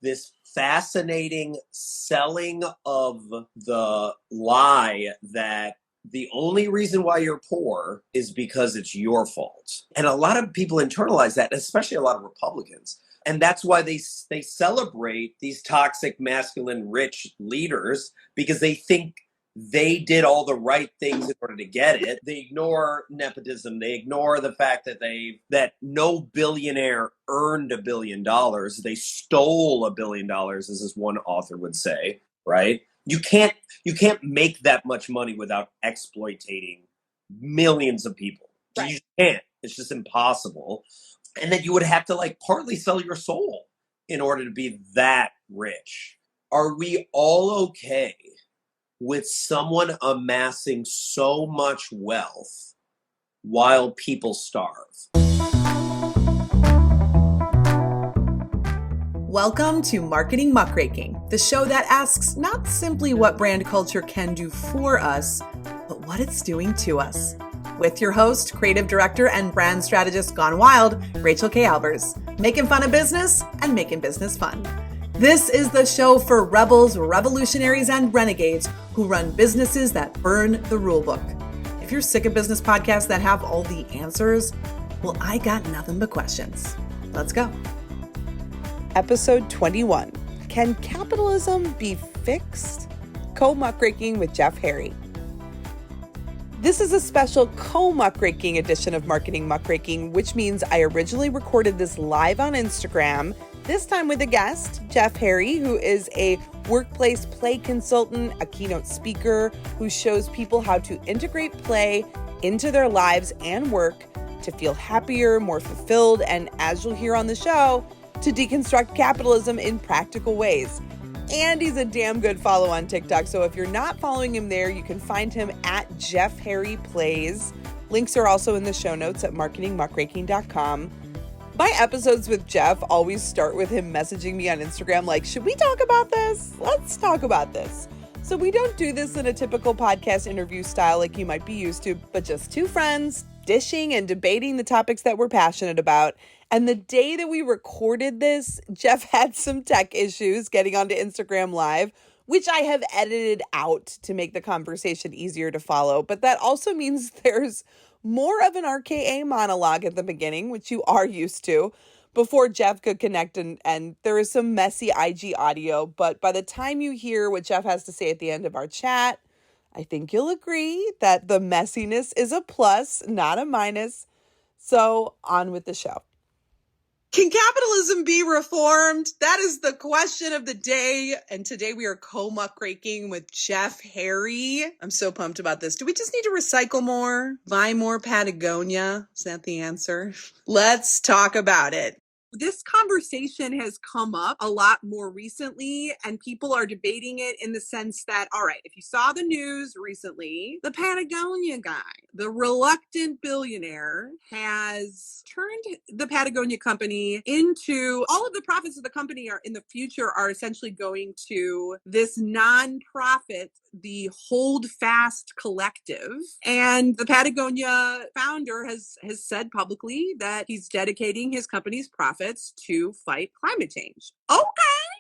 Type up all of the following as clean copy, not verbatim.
this fascinating selling of the lie that the only reason why you're poor is because it's your fault. And a lot of people internalize that, especially a lot of Republicans. And that's why they celebrate these toxic, masculine, rich leaders, because they think they did all the right things in order to get it. They ignore nepotism. They ignore the fact that no billionaire earned $1 billion. They stole $1 billion, as this one author would say, right? You can't make that much money without exploiting millions of people. Right. You just can't. It's just impossible. And then you would have to partly sell your soul in order to be that rich. Are we all okay with someone amassing so much wealth while people starve? Welcome to Marketing Muckraking, the show that asks not simply what brand culture can do for us, but what it's doing to us. With your host, creative director, and brand strategist gone wild, Rachael K. Albers, making fun of business and making business fun. This is the show for rebels, revolutionaries, and renegades who run businesses that burn the rule book. If you're sick of business podcasts that have all the answers, well, I got nothing but questions. Let's go. Episode 21. Can capitalism be fixed? CoMuckraking with Jeff Harry. This is a special CoMuckraking edition of Marketing Muckraking, which means I originally recorded this live on Instagram, this time with a guest, Jeff Harry, who is a workplace play consultant, a keynote speaker who shows people how to integrate play into their lives and work to feel happier, more fulfilled, and as you'll hear on the show, to deconstruct capitalism in practical ways. And he's a damn good follow on TikTok. So if you're not following him there, you can find him at Jeff Harry Plays. Links are also in the show notes at marketingmuckraking.com. My episodes with Jeff always start with him messaging me on Instagram like, should we talk about this? Let's talk about this. So we don't do this in a typical podcast interview style like you might be used to, but just two friends dishing and debating the topics that we're passionate about. And the day that we recorded this, Jeff had some tech issues getting onto Instagram Live, which I have edited out to make the conversation easier to follow. But that also means there's more of an RKA monologue at the beginning, which you are used to, before Jeff could connect. And there is some messy IG audio. But by the time you hear what Jeff has to say at the end of our chat, I think you'll agree that the messiness is a plus, not a minus. So on with the show. Can capitalism be reformed? That is the question of the day. And today we are CoMuckraking with Jeff Harry. I'm so pumped about this. Do we just need to recycle more? Buy more Patagonia? Is that the answer? Let's talk about it. This conversation has come up a lot more recently, and people are debating it in the sense that, all right, if you saw the news recently, the Patagonia guy, the reluctant billionaire, has turned the Patagonia company into, all of the profits of the company are in the future are essentially going to this nonprofit, the Hold Fast Collective. And the Patagonia founder has said publicly that he's dedicating his company's profits to fight climate change. Okay.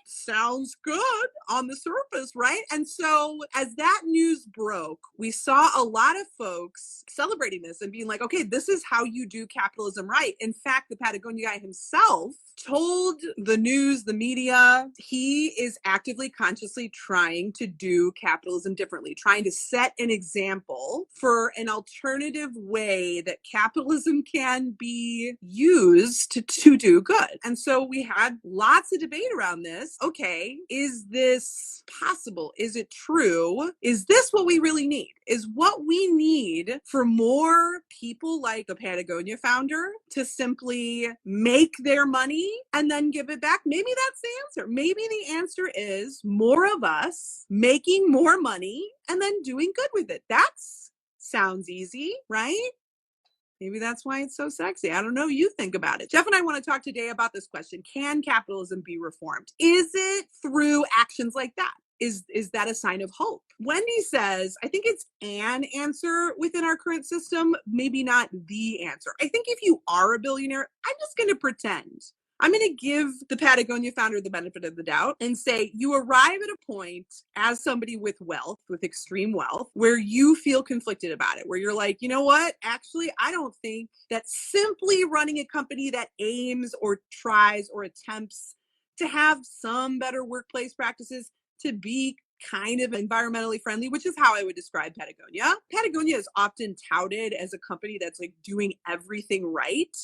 Sounds good on the surface, right? And so as that news broke, we saw a lot of folks celebrating this and being like, okay, this is how you do capitalism right. In fact, the Patagonia guy himself told the news, the media, he is actively, consciously trying to do capitalism differently, trying to set an example for an alternative way that capitalism can be used to do good. And so we had lots of debate around this. Okay, is this possible? Is it true? Is this what we really need? Is what we need for more people like the Patagonia founder to simply make their money and then give it back? Maybe that's the answer. Maybe the answer is more of us making more money and then doing good with it. That sounds easy, right? Maybe that's why it's so sexy. I don't know. You think about it. Jeff and I want to talk today about this question. Can capitalism be reformed? Is it through actions like that? Is that a sign of hope? Wendy says, I think it's an answer within our current system, maybe not the answer. I think if you are a billionaire, I'm just going to pretend I'm going to give the Patagonia founder the benefit of the doubt and say you arrive at a point as somebody with wealth, with extreme wealth, where you feel conflicted about it, where you're like, you know what? Actually, I don't think that simply running a company that aims or tries or attempts to have some better workplace practices, to be kind of environmentally friendly, which is how I would describe Patagonia. Patagonia is often touted as a company that's like doing everything right.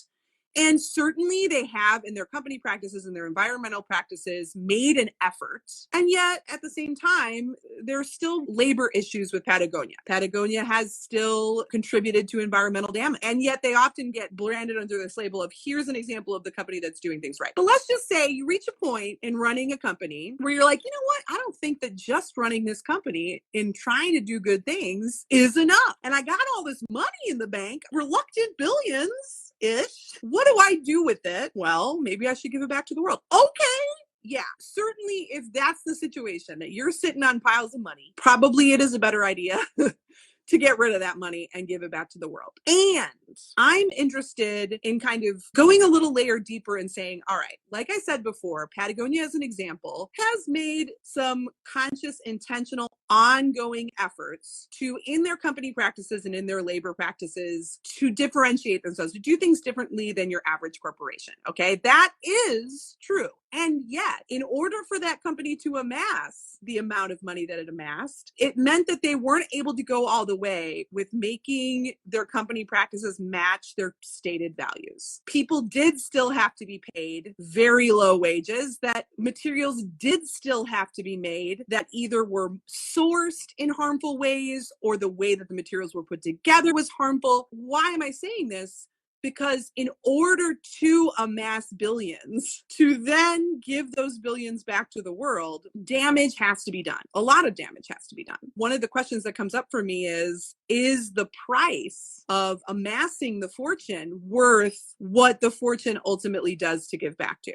And certainly they have in their company practices and their environmental practices made an effort. And yet at the same time, there's still labor issues with Patagonia. Patagonia has still contributed to environmental damage. And yet they often get branded under this label of here's an example of the company that's doing things right. But let's just say you reach a point in running a company where you're like, you know what? I don't think that just running this company and trying to do good things is enough. And I got all this money in the bank, reluctant billions ish. What do I do with it? Well, maybe I should give it back to the world. Okay. Yeah, certainly if that's the situation that you're sitting on piles of money, probably it is a better idea to get rid of that money and give it back to the world. And I'm interested in kind of going a little layer deeper and saying, all right, like I said before, Patagonia as an example has made some conscious, intentional, ongoing efforts to, in their company practices and in their labor practices, to differentiate themselves, to do things differently than your average corporation. Okay, that is true. And yet, in order for that company to amass the amount of money that it amassed, it meant that they weren't able to go all the way with making their company practices match their stated values. People did still have to be paid very low wages, that materials did still have to be made that either were sourced in harmful ways or the way that the materials were put together was harmful. Why am I saying this? Because in order to amass billions, to then give those billions back to the world, damage has to be done. A lot of damage has to be done. One of the questions that comes up for me is the price of amassing the fortune worth what the fortune ultimately does to give back to?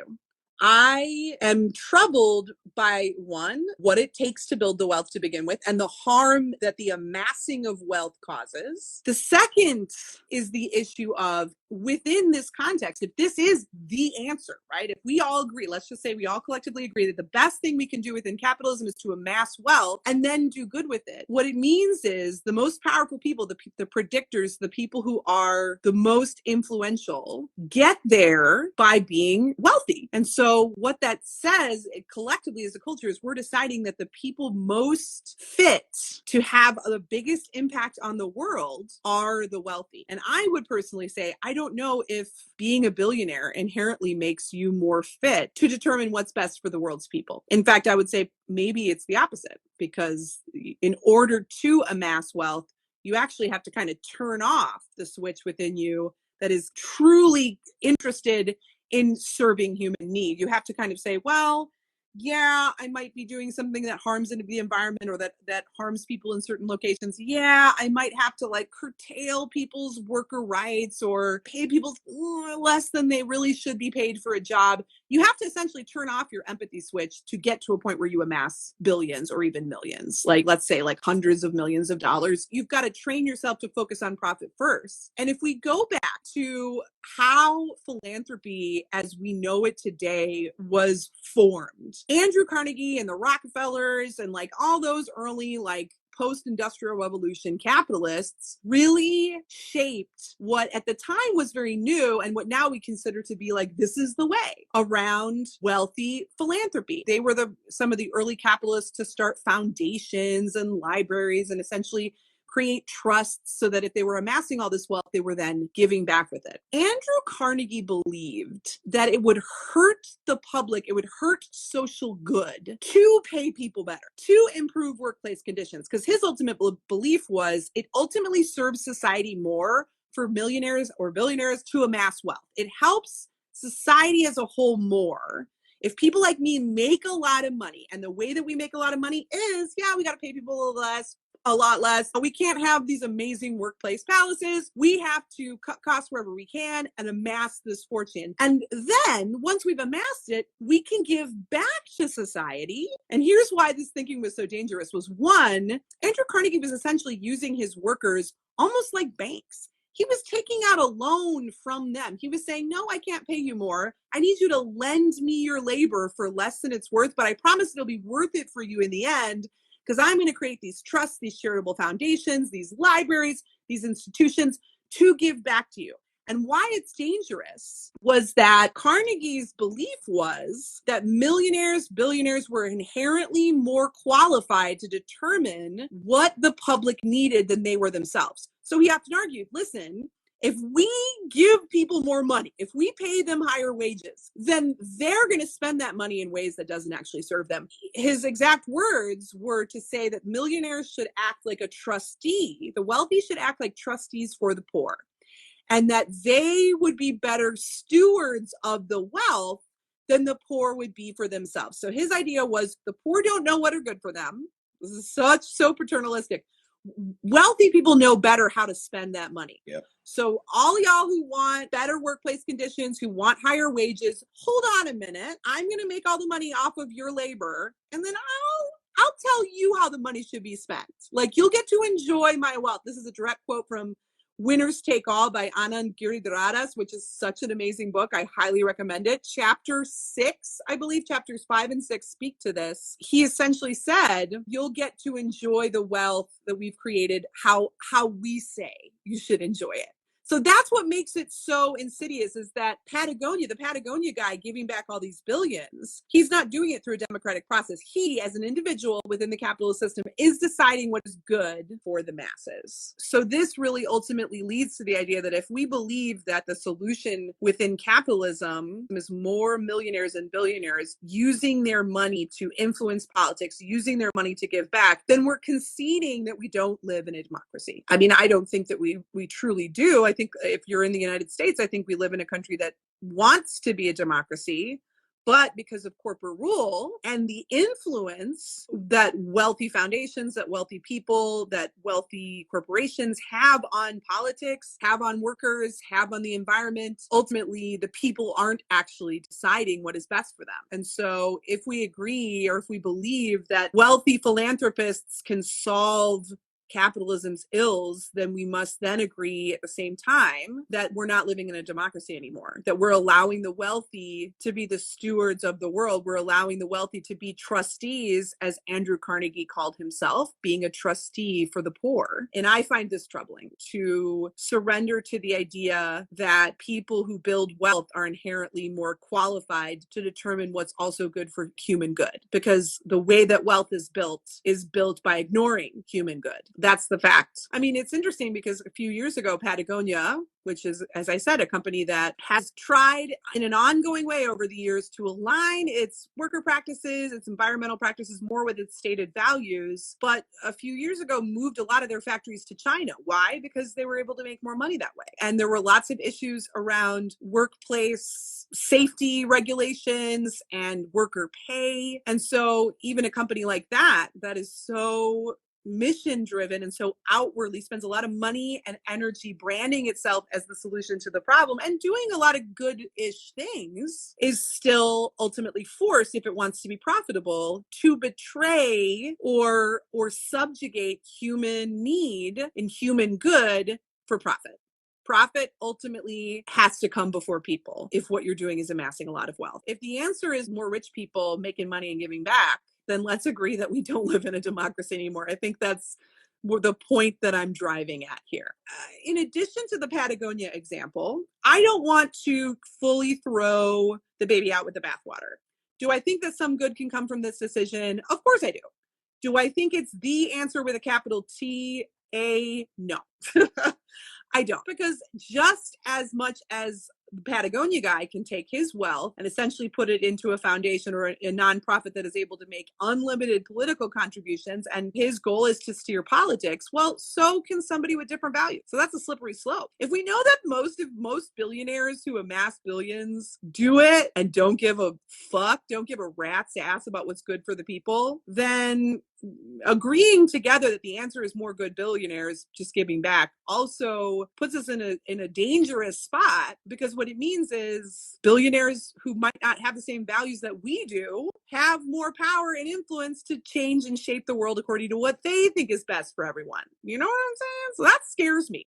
I am troubled by, one, what it takes to build the wealth to begin with and the harm that the amassing of wealth causes. The second is the issue of, within this context, if this is the answer, right? If we all agree, let's just say we all collectively agree that the best thing we can do within capitalism is to amass wealth and then do good with it. What it means is the most powerful people, the predictors, the people who are the most influential, get there by being wealthy. And so what that says collectively as a culture is we're deciding that the people most fit to have the biggest impact on the world are the wealthy. And I would personally say, I don't know if being a billionaire inherently makes you more fit to determine what's best for the world's people. In fact, I would say maybe it's the opposite, because in order to amass wealth, you actually have to kind of turn off the switch within you that is truly interested in serving human need. You have to kind of say, well, yeah, I might be doing something that harms the environment or that harms people in certain locations. Yeah, I might have to like curtail people's worker rights or pay people less than they really should be paid for a job. You have to essentially turn off your empathy switch to get to a point where you amass billions or even millions, like let's say like hundreds of millions of dollars. You've got to train yourself to focus on profit first. And if we go back to how philanthropy as we know it today was formed, Andrew Carnegie and the Rockefellers and like all those early like post-industrial revolution capitalists really shaped what at the time was very new and what now we consider to be like, this is the way around wealthy philanthropy. They were some of the early capitalists to start foundations and libraries and essentially create trusts so that if they were amassing all this wealth, they were then giving back with it. Andrew Carnegie believed that it would hurt the public, it would hurt social good to pay people better, to improve workplace conditions, because his ultimate belief was it ultimately serves society more for millionaires or billionaires to amass wealth. It helps society as a whole more if people like me make a lot of money. And the way that we make a lot of money is, yeah, we got to pay people a lot less. We can't have these amazing workplace palaces. We have to cut costs wherever we can and amass this fortune. And then once we've amassed it, we can give back to society. And here's why this thinking was so dangerous was, one, Andrew Carnegie was essentially using his workers almost like banks. he was taking out a loan from them. He was saying, no, I can't pay you more. I need you to lend me your labor for less than it's worth, but I promise it'll be worth it for you in the end, because I'm going to create these trusts, these charitable foundations, these libraries, these institutions to give back to you. And why it's dangerous was that Carnegie's belief was that millionaires, billionaires were inherently more qualified to determine what the public needed than they were themselves. So he often argued, listen, if we give people more money, if we pay them higher wages, then they're going to spend that money in ways that doesn't actually serve them. His exact words were to say that millionaires should act like a trustee. The wealthy should act like trustees for the poor, and that they would be better stewards of the wealth than the poor would be for themselves. So his idea was the poor don't know what are good for them. This is so paternalistic. Wealthy people know better how to spend that money. Yep. So all y'all who want better workplace conditions, who want higher wages, hold on a minute. I'm going to make all the money off of your labor, and then I'll tell you how the money should be spent. Like, you'll get to enjoy my wealth. This is a direct quote from Winners Take All by Anand Giridharadas, which is such an amazing book. I highly recommend it. Chapter 6, I believe chapters 5 and 6 speak to this. He essentially said, you'll get to enjoy the wealth that we've created, how we say you should enjoy it. So that's what makes it so insidious, is that Patagonia, the Patagonia guy giving back all these billions, he's not doing it through a democratic process. He, as an individual within the capitalist system, is deciding what is good for the masses. So this really ultimately leads to the idea that if we believe that the solution within capitalism is more millionaires and billionaires using their money to influence politics, using their money to give back, then we're conceding that we don't live in a democracy. I mean, I don't think that we truly do. I think if you're in the United States, I think we live in a country that wants to be a democracy, but because of corporate rule and the influence that wealthy foundations, that wealthy people, that wealthy corporations have on politics, have on workers, have on the environment, ultimately the people aren't actually deciding what is best for them. And so if we agree, or if we believe that wealthy philanthropists can solve capitalism's ills, then we must then agree at the same time that we're not living in a democracy anymore, that we're allowing the wealthy to be the stewards of the world. We're allowing the wealthy to be trustees, as Andrew Carnegie called himself, being a trustee for the poor. And I find this troubling, to surrender to the idea that people who build wealth are inherently more qualified to determine what's also good for human good, because the way that wealth is built by ignoring human good. That's the fact. I mean, it's interesting because a few years ago, Patagonia, which is, as I said, a company that has tried in an ongoing way over the years to align its worker practices, its environmental practices more with its stated values, but a few years ago moved a lot of their factories to China. Why? Because they were able to make more money that way. And there were lots of issues around workplace safety regulations and worker pay. And so even a company like that is so mission driven and so outwardly spends a lot of money and energy branding itself as the solution to the problem and doing a lot of good-ish things, is still ultimately forced, if it wants to be profitable, to betray or subjugate human need and human good for profit. Profit ultimately has to come before people if what you're doing is amassing a lot of wealth. If the answer is more rich people making money and giving back, then let's agree that we don't live in a democracy anymore. I think that's the point that I'm driving at here. In addition to the Patagonia example, I don't want to fully throw the baby out with the bathwater. Do I think that some good can come from this decision? Of course I do. Do I think it's the answer with a capital T? No. I don't, because just as much as the Patagonia guy can take his wealth and essentially put it into a foundation or a nonprofit that is able to make unlimited political contributions, and his goal is to steer politics, well, so can somebody with different values. So that's a slippery slope. If we know that most billionaires who amass billions do it and don't give a fuck, don't give a rat's ass about what's good for the people, then agreeing together that the answer is more good billionaires just giving back also puts us in a dangerous spot, because what it means is billionaires who might not have the same values that we do have more power and influence to change and shape the world according to what they think is best for everyone. You know what I'm saying? So that scares me.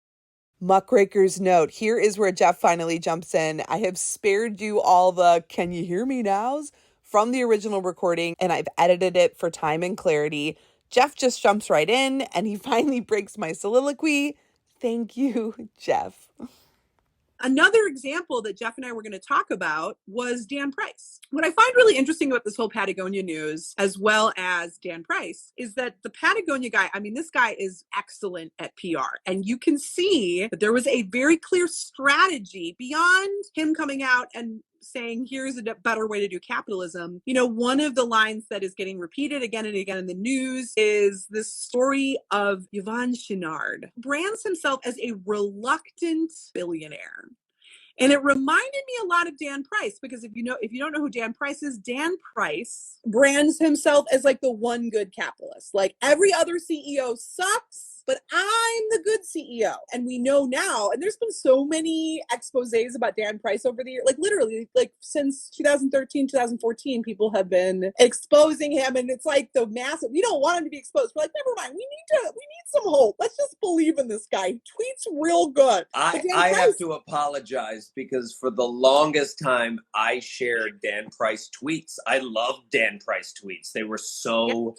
Muckraker's note. Here is where Jeff finally jumps in. I have spared you all the "can you hear me nows" from the original recording, and I've edited it for time and clarity. Jeff just jumps right in, and he finally breaks my soliloquy. Thank you, Jeff. Another example that Jeff and I were going to talk about was Dan Price. What I find really interesting about this whole Patagonia news, as well as Dan Price, is that the Patagonia guy, I mean, this guy is excellent at PR. And you can see that there was a very clear strategy beyond him coming out and saying, here's a better way to do capitalism. You know, one of the lines that is getting repeated again and again in the news is this story of Yvon Chouinard, brands himself as a reluctant billionaire. And it reminded me a lot of Dan Price, because if you don't know who Dan Price is, Dan Price brands himself as like the one good capitalist. Like every other CEO sucks, but I'm the good CEO. And we know now, and there's been so many exposés about Dan Price over the year, like literally like since 2013, 2014, people have been exposing him. And it's like the massive, we don't want him to be exposed. We're like, never mind, we need some hope. Let's just believe in this guy. He tweets real good. I have to apologize because for the longest time I shared Dan Price tweets. I loved Dan Price tweets. They were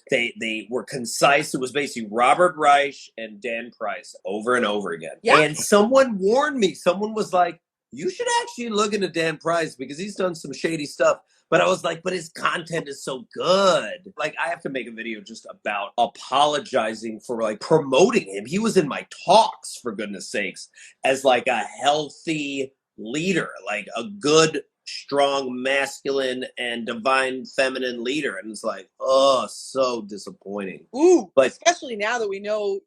they were concise. It was basically Robert Reich and Dan Price over and over again. Yeah. And someone warned me. Someone was like, you should actually look into Dan Price because he's done some shady stuff. But I was like, but his content is so good. Like, I have to make a video just about apologizing for like promoting him. He was in my talks, for goodness sakes, as like a healthy leader, like a good, strong, masculine and divine feminine leader. And it's like, oh, so disappointing. Ooh, but especially now that we know,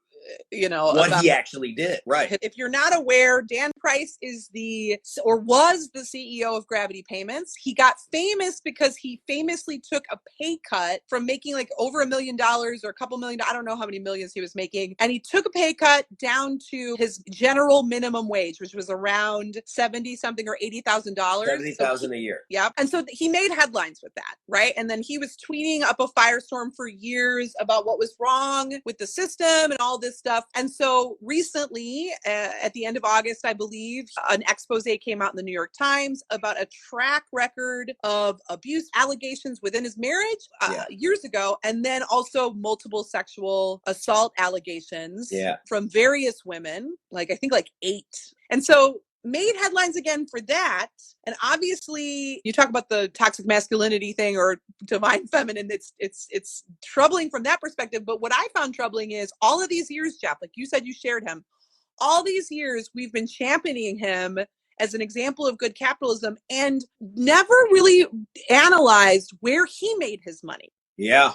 you know, what he actually did. Right. If you're not aware, Dan Price was the CEO of Gravity Payments. He got famous because he famously took a pay cut from making like over $1 million or a couple million. I don't know how many millions he was making. And he took a pay cut down to his general minimum wage, which was around $70 something or $80,000. $70,000 a year. Yep. And so he made headlines with that. Right. And then he was tweeting up a firestorm for years about what was wrong with the system and all this stuff. And so recently, at the end of August, I believe, an expose came out in the New York Times about a track record of abuse allegations within his marriage years ago, and then also multiple sexual assault allegations from various women, like I think like 8. And so made headlines again for that. And obviously you talk about the toxic masculinity thing or divine feminine. It's troubling from that perspective. But what I found troubling is all of these years, Jeff, like you said, you shared him, all these years we've been championing him as an example of good capitalism and never really analyzed where he made his money. Yeah.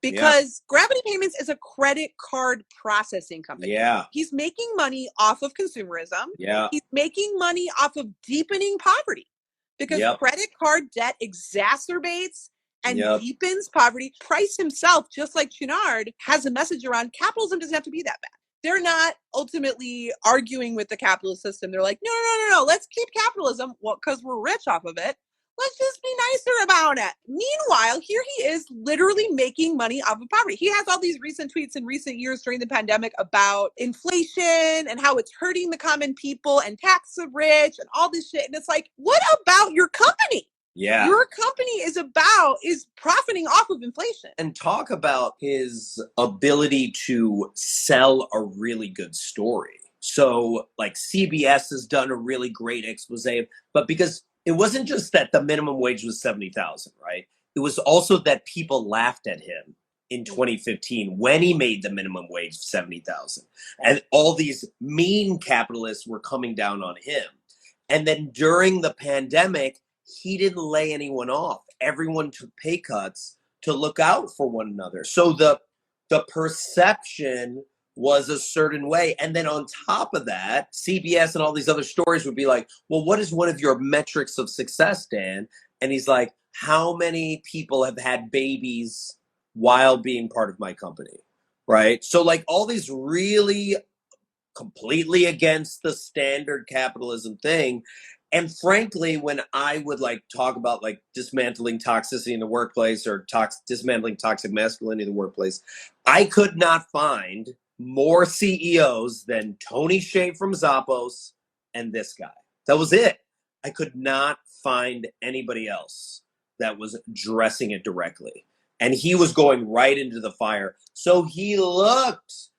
Because Gravity Payments is a credit card processing company. Yeah. He's making money off of consumerism. Yeah. He's making money off of deepening poverty because credit card debt exacerbates and deepens poverty. Price himself, just like Chouinard, has a message around capitalism doesn't have to be that bad. They're not ultimately arguing with the capitalist system. They're like, no, let's keep capitalism because we're rich off of it. Let's just be nicer about it. Meanwhile, here he is literally making money off of poverty. He has all these recent tweets in recent years during the pandemic about inflation and how it's hurting the common people and tax the rich and all this shit. And it's like, what about your company? Yeah. Your company is profiting off of inflation. And talk about his ability to sell a really good story. So like CBS has done a really great expose, but because it wasn't just that the minimum wage was $70,000, right? It was also that people laughed at him in 2015 when he made the minimum wage $70,000, and all these mean capitalists were coming down on him. And then during the pandemic, he didn't lay anyone off. Everyone took pay cuts to look out for one another. So the perception was a certain way. And then on top of that, CBS and all these other stories would be like, well, what is one of your metrics of success, Dan? And he's like, how many people have had babies while being part of my company, right? So like all these really completely against the standard capitalism thing. And frankly, when I would like talk about like dismantling toxicity in the workplace or dismantling toxic masculinity in the workplace, I could not find more CEOs than Tony Hsieh from Zappos and this guy. That was it. I could not find anybody else that was addressing it directly. And he was going right into the fire. So he looked,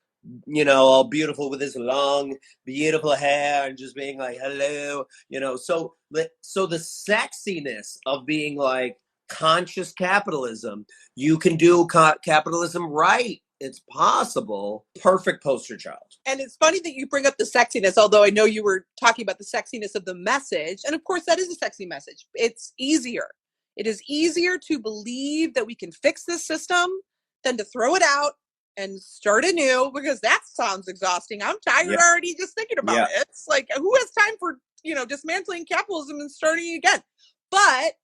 all beautiful with his long, beautiful hair and just being like, hello, So the sexiness of being like conscious capitalism, you can do capitalism right. It's possible. Perfect poster child. And it's funny that you bring up the sexiness, although I know you were talking about the sexiness of the message. And of course, that is a sexy message. It's easier. It is easier to believe that we can fix this system than to throw it out and start anew, because that sounds exhausting. I'm tired already just thinking about it. It's like, who has time for, dismantling capitalism and starting again? But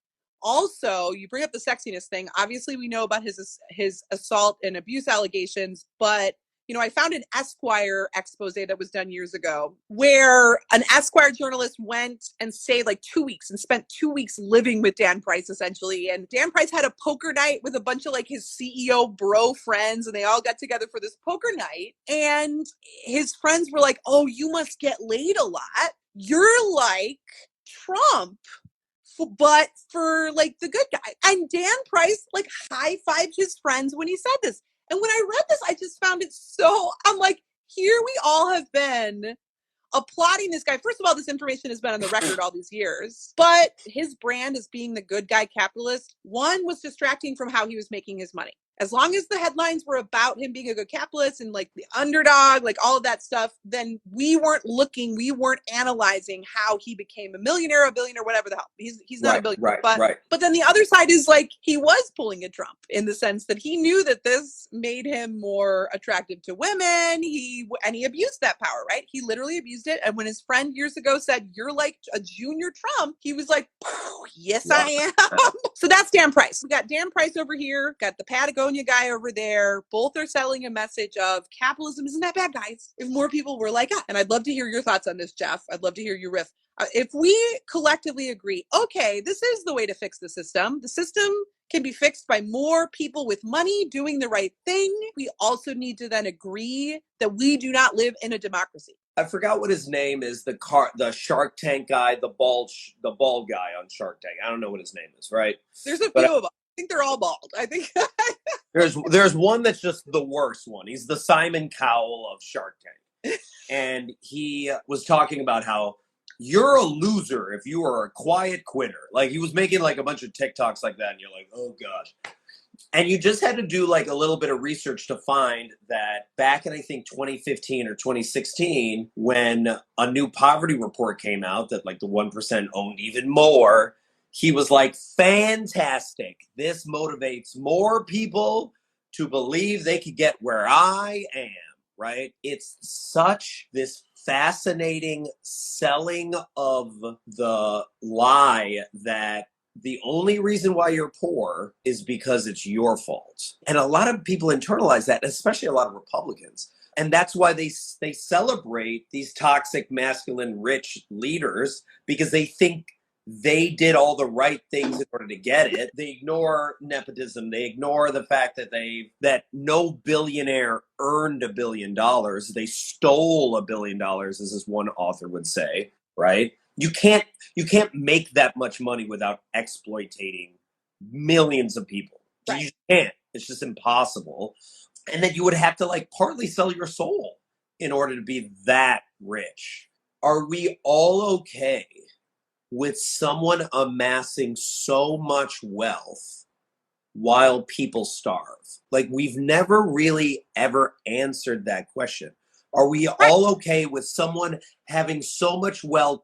also, you bring up the sexiness thing. Obviously, we know about his assault and abuse allegations, but I found an Esquire expose that was done years ago where an Esquire journalist went and stayed like 2 weeks and spent 2 weeks living with Dan Price, essentially. And Dan Price had a poker night with a bunch of like his CEO bro friends, and they all got together for this poker night. And his friends were like, oh, you must get laid a lot. You're like Trump, but for like the good guy. And Dan Price like high-fived his friends when he said this. And when I read this, I just found it I'm like, here we all have been applauding this guy. First of all, this information has been on the record all these years, but his brand as being the good guy capitalist, one, was distracting from how he was making his money. As long as the headlines were about him being a good capitalist and like the underdog, like all of that stuff, then we weren't analyzing how he became a millionaire, a billionaire, whatever the hell. He's not a billionaire. But then the other side is like, he was pulling a Trump in the sense that he knew that this made him more attractive to women. He abused that power, right? He literally abused it. And when his friend years ago said, you're like a junior Trump, he was like, yes, I am. So that's Dan Price. We got Dan Price over here, got the Patagonia guy over there. Both are selling a message of capitalism isn't that bad, guys. If more people were like, and I'd love to hear your thoughts on this, Jeff. I'd love to hear you riff. If we collectively agree, okay, this is the way to fix the system can be fixed by more people with money doing the right thing. We also need to then agree that we do not live in a democracy. I forgot what his name is. The Shark Tank guy, the bald guy on Shark Tank. I don't know what his name is. Right? There's a few of them. I think they're all bald. I think there's one that's just the worst one. He's the Simon Cowell of Shark Tank, and he was talking about how you're a loser if you are a quiet quitter. Like, he was making like a bunch of TikToks like that, and you're like, oh gosh. And you just had to do like a little bit of research to find that back in, I think, 2015 or 2016, when a new poverty report came out that like the 1% owned even more, he was like, fantastic. This motivates more people to believe they could get where I am, right? It's such this fascinating selling of the lie that the only reason why you're poor is because it's your fault. And a lot of people internalize that, especially a lot of Republicans. And that's why they celebrate these toxic, masculine, rich leaders, because they think they did all the right things in order to get it. They ignore nepotism. They ignore the fact that no billionaire earned $1 billion. They stole $1 billion, as this one author would say, right? You can't make that much money without exploiting millions of people. Right. You can't. It's just impossible. And then you would have to like partly sell your soul in order to be that rich. Are we all okay with someone amassing so much wealth while people starve? Like, we've never really ever answered that question. Are we all okay with someone having so much wealth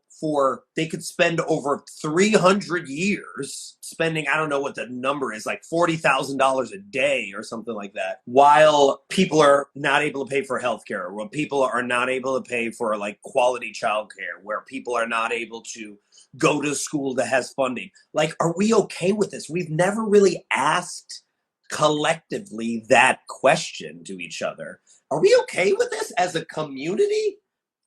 they could spend over 300 years spending, I don't know what the number is, like $40,000 a day or something like that, while people are not able to pay for healthcare, where people are not able to pay for like quality childcare, where people are not able to go to school that has funding? Like, are we okay with this? We've never really asked collectively that question to each other. Are we okay with this as a community?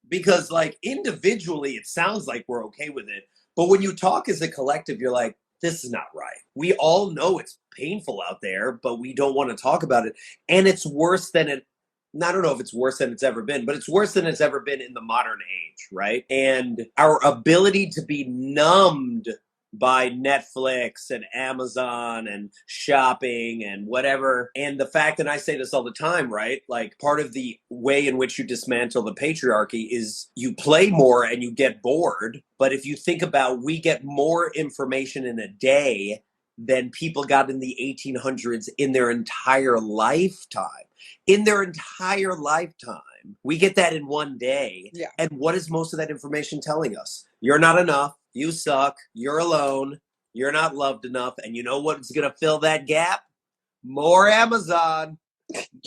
Because like individually, it sounds like we're okay with it. But when you talk as a collective, you're like, this is not right. We all know it's painful out there, but we don't want to talk about it. And it's worse than it I don't know if it's worse than it's ever been, but it's worse than it's ever been in the modern age, right? And our ability to be numbed by Netflix and Amazon and shopping and whatever. And the fact that I say this all the time, right? Like part of the way in which you dismantle the patriarchy is you play more and you get bored. But if you think about, we get more information in a day than people got in the 1800s in their entire lifetime. In their entire lifetime. We get that in one day. Yeah. And what is most of that information telling us? You're not enough. You suck. You're alone. You're not loved enough. And you know what's going to fill that gap? More Amazon,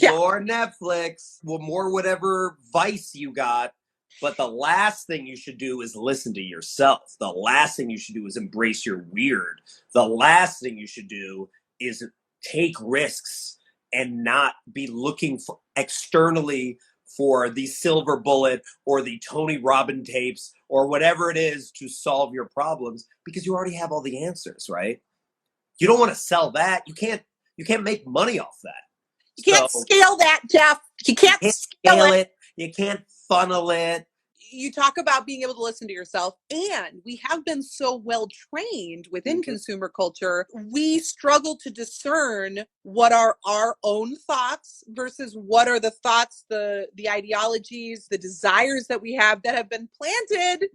more Netflix, more whatever vice you got. But the last thing you should do is listen to yourself. The last thing you should do is embrace your weird. The last thing you should do is take risks and not be looking for externally for the silver bullet or the Tony Robbins tapes or whatever it is to solve your problems, because you already have all the answers, right? You don't want to sell that. You can't make money off that. You can't scale that, Jeff. You can't scale it. You can't funnel it. You talk about being able to listen to yourself, and we have been so well trained within consumer culture, we struggle to discern what are our own thoughts versus what are the thoughts, the ideologies, the desires that we have that have been planted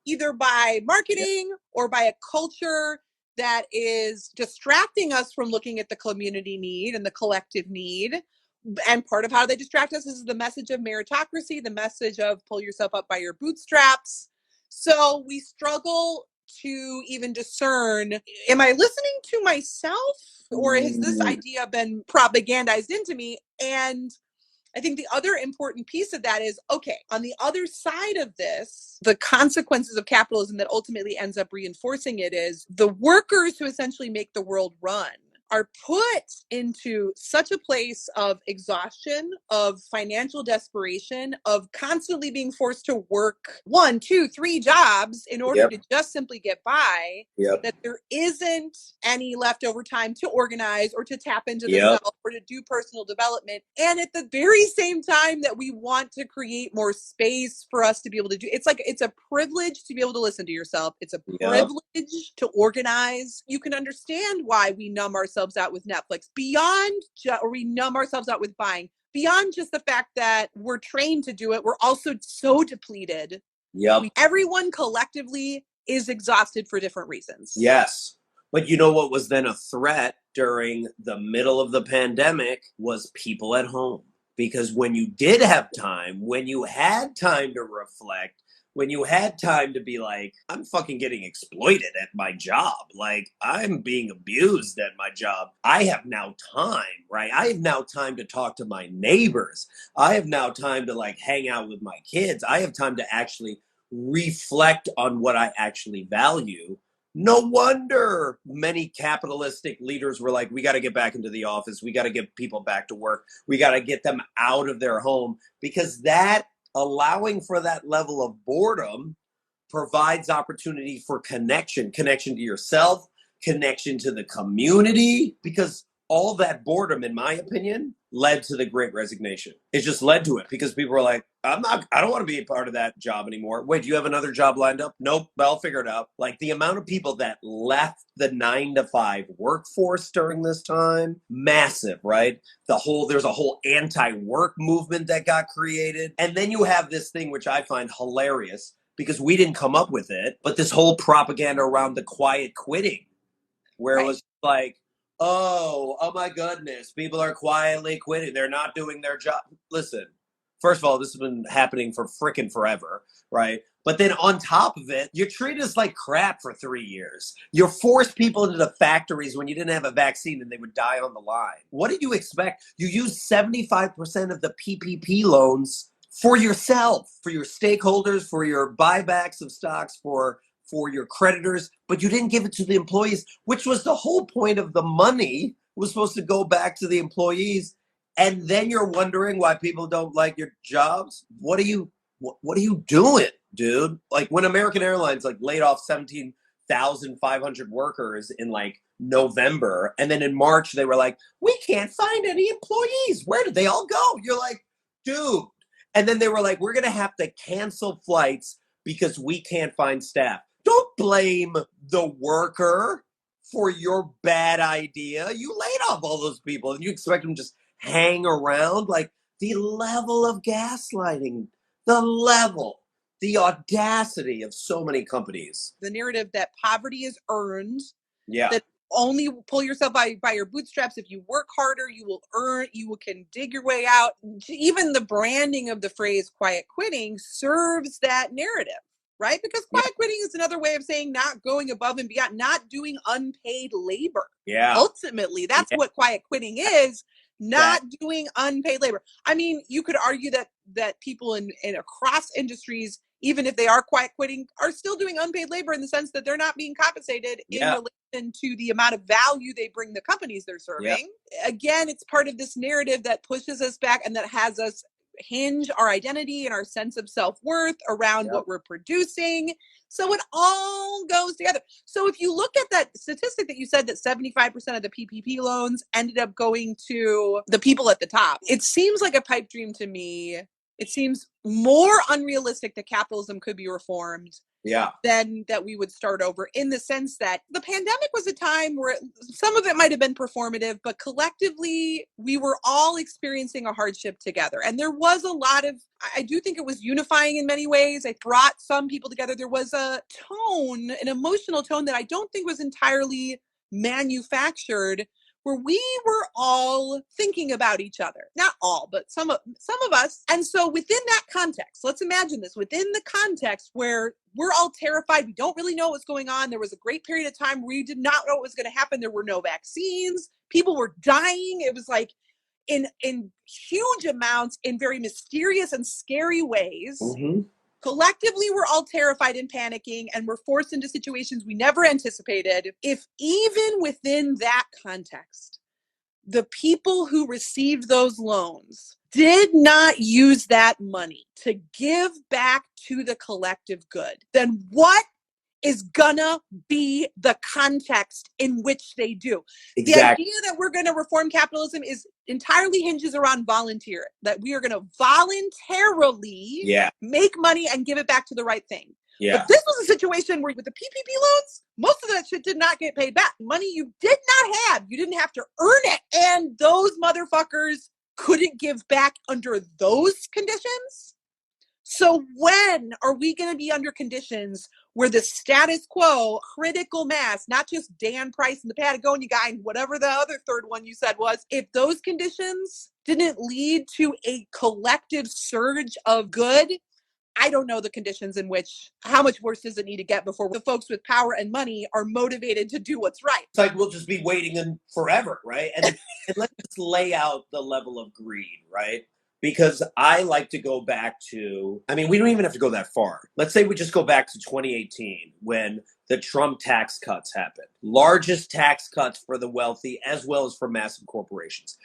either by marketing or by a culture that is distracting us from looking at the community need and the collective need. And part of how they distract us is the message of meritocracy, the message of pull yourself up by your bootstraps. So we struggle to even discern, am I listening to myself, or has this idea been propagandized into me? And I think the other important piece of that is, okay, on the other side of this, the consequences of capitalism that ultimately ends up reinforcing it is the workers who essentially make the world run are put into such a place of exhaustion, of financial desperation, of constantly being forced to work 1, 2, 3 jobs in order to just simply get by, that there isn't any leftover time to organize or to tap into the self or to do personal development. And at the very same time that we want to create more space for us to be able to do, it's like, it's a privilege to be able to listen to yourself. It's a privilege to organize. You can understand why we numb ourselves out with Netflix or we numb ourselves out with buying beyond just the fact that we're trained to do it. We're also so depleted. Everyone collectively is exhausted for different reasons. Yes. But you know what was then a threat during the middle of the pandemic was people at home. Because when you did have time, when you had time to reflect, when you had time to be like, I'm fucking getting exploited at my job. Like, I'm being abused at my job. I have now time, right? I have now time to talk to my neighbors. I have now time to like hang out with my kids. I have time to actually reflect on what I actually value. No wonder many capitalistic leaders were like, we got to get back into the office. We got to get people back to work. We got to get them out of their home, because that allowing for that level of boredom provides opportunity for connection to yourself, connection to the community, because all that boredom, in my opinion, led to the Great Resignation. It just led to it because people were like, I don't want to be a part of that job anymore. Wait, do you have another job lined up? Nope, but I'll figure it out. Like the amount of people that left the 9-to-5 workforce during this time, massive, right? There's a whole anti-work movement that got created. And then you have this thing, which I find hilarious because we didn't come up with it, but this whole propaganda around the quiet quitting, where it was like, oh my goodness, people are quietly quitting. They're not doing their job. Listen, first of all, this has been happening for frickin' forever, right? But then on top of it, you're treated us like crap for 3 years. You forced people into the factories when you didn't have a vaccine and they would die on the line. What did you expect? You used 75% of the PPP loans for yourself, for your stakeholders, for your buybacks of stocks, for your creditors, but you didn't give it to the employees, which was the whole point of the money, was supposed to go back to the employees. And then you're wondering why people don't like your jobs. What are you doing, dude? Like when American Airlines like laid off 17,500 workers in like November, and then in March they were like, we can't find any employees. Where did they all go? You're like, dude. And then they were like, we're going to have to cancel flights because we can't find staff. Don't blame the worker for your bad idea. You laid off all those people and you expect them to just hang around. Like, the level of gaslighting, the audacity of so many companies. The narrative that poverty is earned. Yeah. That only pull yourself by your bootstraps. If you work harder, you will earn, can dig your way out. Even the branding of the phrase quiet quitting serves that narrative, right? Because quiet quitting is another way of saying not going above and beyond, not doing unpaid labor. Yeah. Ultimately, that's what quiet quitting is. Not doing unpaid labor. I mean, you could argue that people in across industries, even if they are quiet quitting, are still doing unpaid labor in the sense that they're not being compensated in relation to the amount of value they bring the companies they're serving. Again, it's part of this narrative that pushes us back and that has us hinge our identity and our sense of self-worth around what we're producing. So it all goes together. So if you look at that statistic that you said that 75% of the PPP loans ended up going to the people at the top, it seems like a pipe dream to me. It seems more unrealistic that capitalism could be reformed than that we would start over, in the sense that the pandemic was a time where some of it might have been performative, but collectively we were all experiencing a hardship together. And there was a lot of, I do think it was unifying in many ways. It brought some people together. There was a tone, an emotional tone that I don't think was entirely manufactured, where we were all thinking about each other. Not all, but some of us. And so within that context, let's imagine this, within the context where we're all terrified, we don't really know what's going on. There was a great period of time where we did not know what was going to happen. There were no vaccines. People were dying. It was like in huge amounts, in very mysterious and scary ways. Mm-hmm. Collectively, we're all terrified and panicking, and we're forced into situations we never anticipated. If even within that context, the people who received those loans did not use that money to give back to the collective good, then what is gonna be the context in which they do? Exactly. The idea that we're gonna reform capitalism is entirely hinges around volunteer, that we are gonna voluntarily make money and give it back to the right thing. Yeah. But this was a situation where with the PPP loans, most of that shit did not get paid back. Money you did not have, you didn't have to earn it. And those motherfuckers couldn't give back under those conditions. So when are we going to be under conditions where the status quo, critical mass, not just Dan Price and the Patagonia guy and whatever the other third one you said was, if those conditions didn't lead to a collective surge of good, I don't know the conditions in which, how much worse does it need to get before the folks with power and money are motivated to do what's right? It's like we'll just be waiting forever, right? And let's just lay out the level of greed, right? Because I like to go back to, I mean, we don't even have to go that far. Let's say we just go back to 2018 when the Trump tax cuts happened. Largest tax cuts for the wealthy as well as for massive corporations.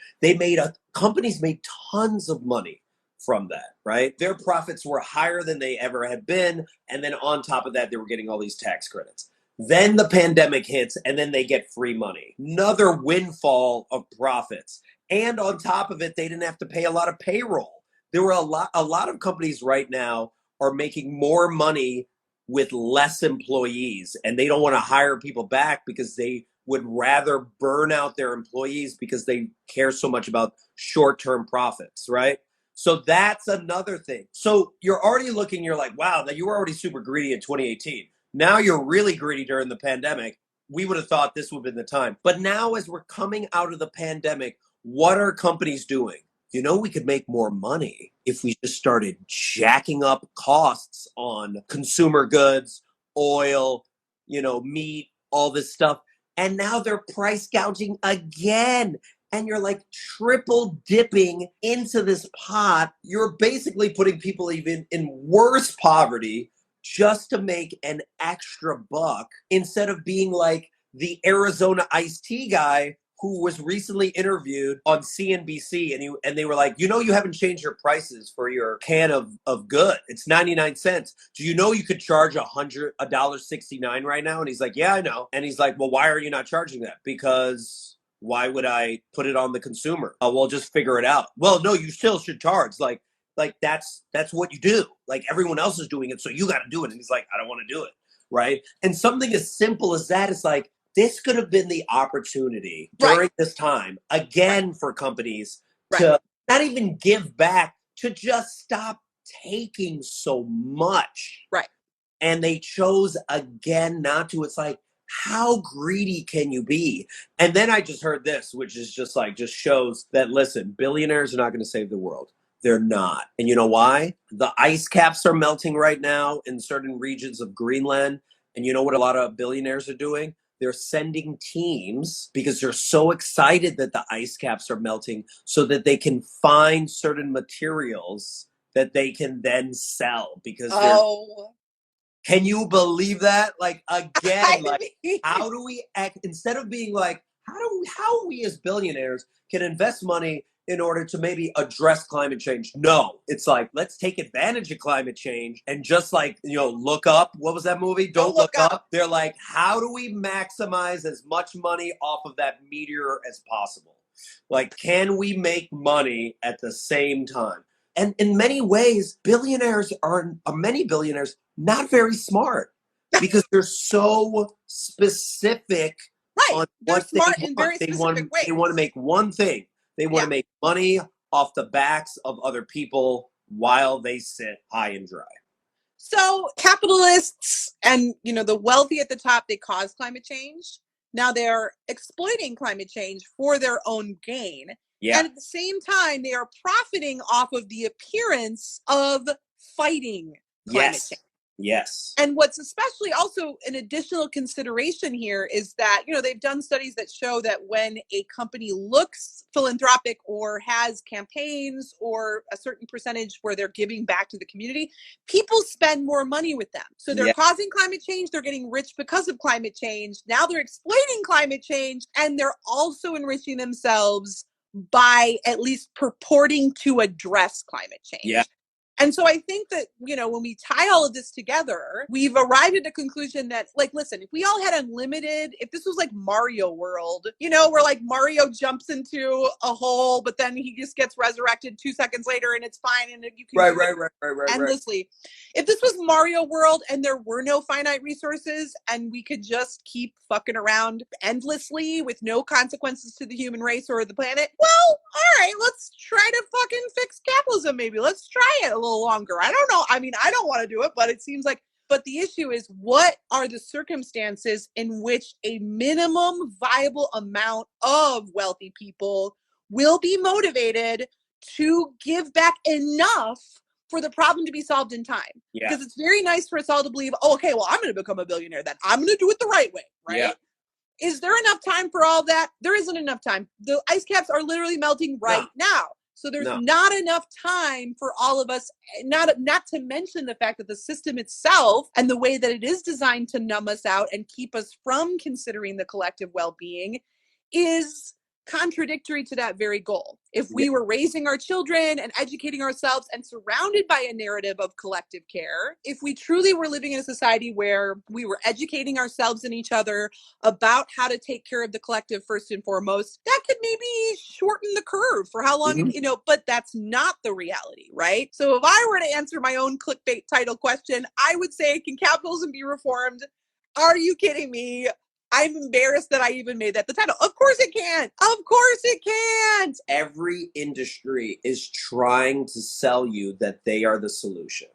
Companies made tons of money from that, right? Their profits were higher than they ever had been. And then on top of that, they were getting all these tax credits. Then the pandemic hits and then they get free money. Another windfall of profits. And on top of it, they didn't have to pay a lot of payroll. There were a lot of companies right now are making more money with less employees, and they don't want to hire people back because they would rather burn out their employees because they care so much about short-term profits, right? So that's another thing. So you're already looking, you're like, wow, that you were already super greedy in 2018. Now you're really greedy during the pandemic. We would have thought this would have been the time. But now as we're coming out of the pandemic, what are companies doing? You know, we could make more money if we just started jacking up costs on consumer goods, oil, meat, all this stuff. And now they're price gouging again. And you're like triple dipping into this pot. You're basically putting people even in worse poverty just to make an extra buck, instead of being like the Arizona iced tea guy who was recently interviewed on CNBC, and they were like, you haven't changed your prices for your can of good. It's 99 cents. Do you know you could charge $1.69 right now? And he's like, yeah, I know. And he's like, well, why are you not charging that? Because why would I put it on the consumer? We'll just figure it out. Well, no, you still should charge. Like, Like that's what you do. Like everyone else is doing it, so you got to do it. And he's like, I don't want to do it, right? And something as simple as that is like, this could have been the opportunity during this time, again, for companies to not even give back, to just stop taking so much. Right. And they chose again not to. It's like, how greedy can you be? And then I just heard this, which is just shows that, listen, billionaires are not going to save the world. They're not. And you know why? The ice caps are melting right now in certain regions of Greenland. And you know what a lot of billionaires are doing? They're sending teams, because they're so excited that the ice caps are melting, so that they can find certain materials that they can then sell. Because can you believe that? Like, again, how do we act, instead of being like, how we as billionaires can invest money in order to maybe address climate change? No, it's like, let's take advantage of climate change and just look up. What was that movie? Don't Look Up. They're like, how do we maximize as much money off of that meteor as possible? Like, can we make money at the same time? And in many ways, many billionaires not very smart, because they're so specific on what they want. They want to make one thing. They want to make money off the backs of other people while they sit high and dry. So capitalists and, the wealthy at the top, they cause climate change. Now they're exploiting climate change for their own gain. Yeah. And at the same time, they are profiting off of the appearance of fighting climate change. Yes. And what's especially also an additional consideration here is that, they've done studies that show that when a company looks philanthropic or has campaigns or a certain percentage where they're giving back to the community, people spend more money with them. So they're causing climate change. They're getting rich because of climate change. Now they're exploiting climate change, and they're also enriching themselves by at least purporting to address climate change. Yeah. And so I think that, when we tie all of this together, we've arrived at a conclusion that, listen, if we all had unlimited, if this was like Mario World, where Mario jumps into a hole, but then he just gets resurrected 2 seconds later and it's fine. And you can endlessly. If this was Mario World and there were no finite resources and we could just keep fucking around endlessly with no consequences to the human race or the planet, well, all right, let's try to fucking fix capitalism maybe. Let's try it a little longer. I don't know. I mean, I don't want to do it, but it seems like, but the issue is, what are the circumstances in which a minimum viable amount of wealthy people will be motivated to give back enough for the problem to be solved in time? Yeah. Because it's very nice for us all to believe, oh, okay, well, I'm going to become a billionaire then. I'm going to do it the right way, right? Yeah. Is there enough time for all that? There isn't enough time. The ice caps are literally melting right now. So there's not enough time for all of us, not to mention the fact that the system itself and the way that it is designed to numb us out and keep us from considering the collective well-being is contradictory to that very goal. If we were raising our children and educating ourselves and surrounded by a narrative of collective care, if we truly were living in a society where we were educating ourselves and each other about how to take care of the collective first and foremost, that could maybe shorten the curve for how long, but that's not the reality, right? So if I were to answer my own clickbait title question, I would say, can capitalism be reformed? Are you kidding me? I'm embarrassed that I even made that the title. Of course it can't. Of course it can't. Every industry is trying to sell you that they are the solution,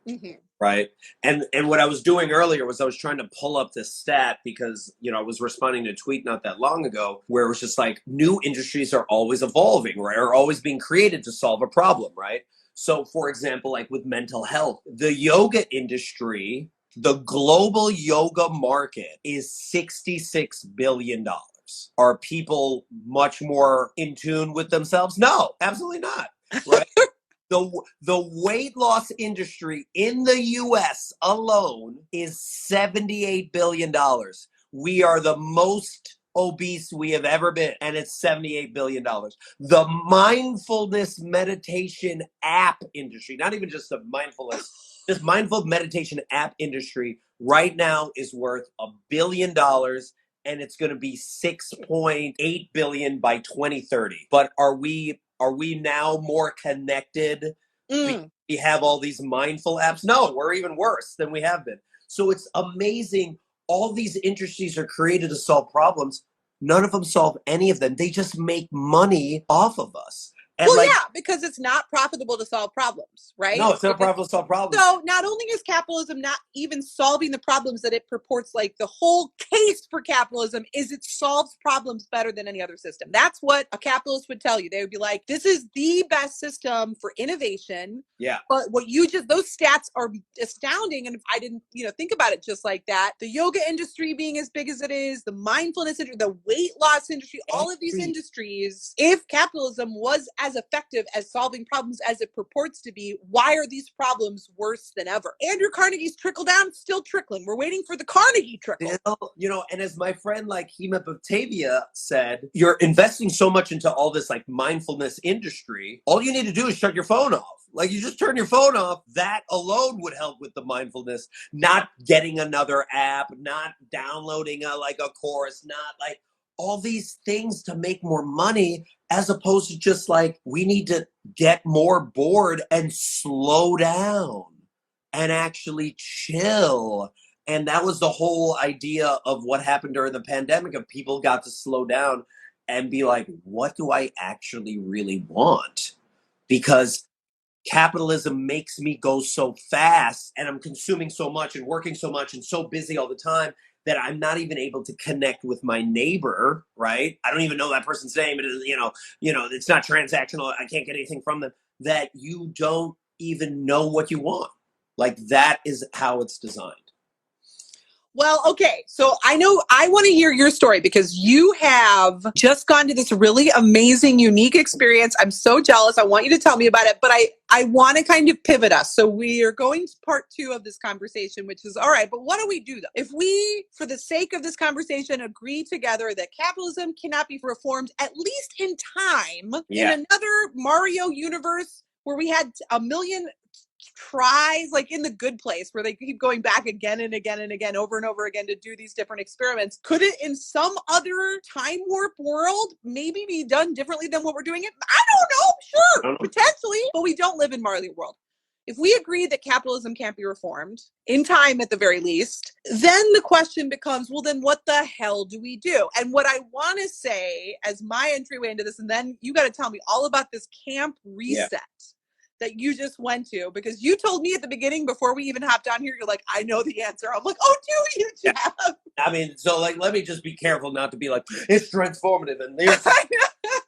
right? And what I was doing earlier was I was trying to pull up this stat because, I was responding to a tweet not that long ago where it was just like, new industries are always evolving, right? Are always being created to solve a problem, right? So, for example, like with mental health, the yoga industry, the global yoga market is $66 billion. Are people much more in tune with themselves? No, absolutely not. Right? The weight loss industry in the US alone is $78 billion. We are the most obese we have ever been, and it's $78 billion. The mindfulness meditation app industry, not even just the mindfulness, this mindful meditation app industry right now is worth $1 billion, and it's going to be 6.8 billion by 2030. But are we now more connected Mm. We have all these mindful apps. No, we're even worse than we have been. So it's amazing. All these industries are created to solve problems. None of them solve any of them. They just make money off of us. And Well, like, yeah, because it's not profitable to solve problems, right? no, it's not Like it's, profitable to solve problems. so not only is capitalism not even solving the problems that it purports, like the whole case for capitalism is it solves problems better than any other system. That's what a capitalist would tell you. They would be like, this is the best system for innovation. Yeah. But what you just, those stats are astounding. And if I didn't, think about it just like that, the yoga industry being as big as it is, the mindfulness industry, the weight loss industry, all of these industries, if capitalism was as effective as solving problems as it purports to be, why are these problems worse than ever? Andrew Carnegie's trickle down, still trickling. We're waiting for the Carnegie trickle. Still, and as my friend like Hema Batavia said, you're investing so much into all this like mindfulness industry. All you need to do is shut your phone off. Like you just turn your phone off. That alone would help with the mindfulness. Not getting another app, not downloading a course, not like all these things to make more money, as opposed to just like, we need to get more bored and slow down and actually chill. And that was the whole idea of what happened during the pandemic, of people got to slow down and be like, what do I actually really want? Because capitalism makes me go so fast and I'm consuming so much and working so much and so busy all the time that I'm not even able to connect with my neighbor, right? I don't even know that person's name. It is, it's not transactional. I can't get anything from them. That you don't even know what you want. Like that is how it's designed. Well, okay. So I know I want to hear your story because you have just gone to this really amazing, unique experience. I'm so jealous. I want you to tell me about it, but I want to kind of pivot us. So we are going to part 2 of this conversation, which is all right, but what do we do though? If we, for the sake of this conversation, agree together that capitalism cannot be reformed, at least in time, in another Mario universe where we had a million tries, like in the Good Place, where they keep going back again and again and again, over and over again to do these different experiments. Could it, in some other time warp world, maybe be done differently than what we're doing it? I don't know. Sure, potentially, but we don't live in Mario world. If we agree that capitalism can't be reformed, in time at the very least, then the question becomes, well, then what the hell do we do? And what I want to say as my entryway into this, and then you got to tell me all about this camp reset that you just went to, because you told me at the beginning before we even hopped on here, you're like, I know the answer. I'm like, oh, do you, Jeff? I mean, so like, let me just be careful not to be like, it's transformative. And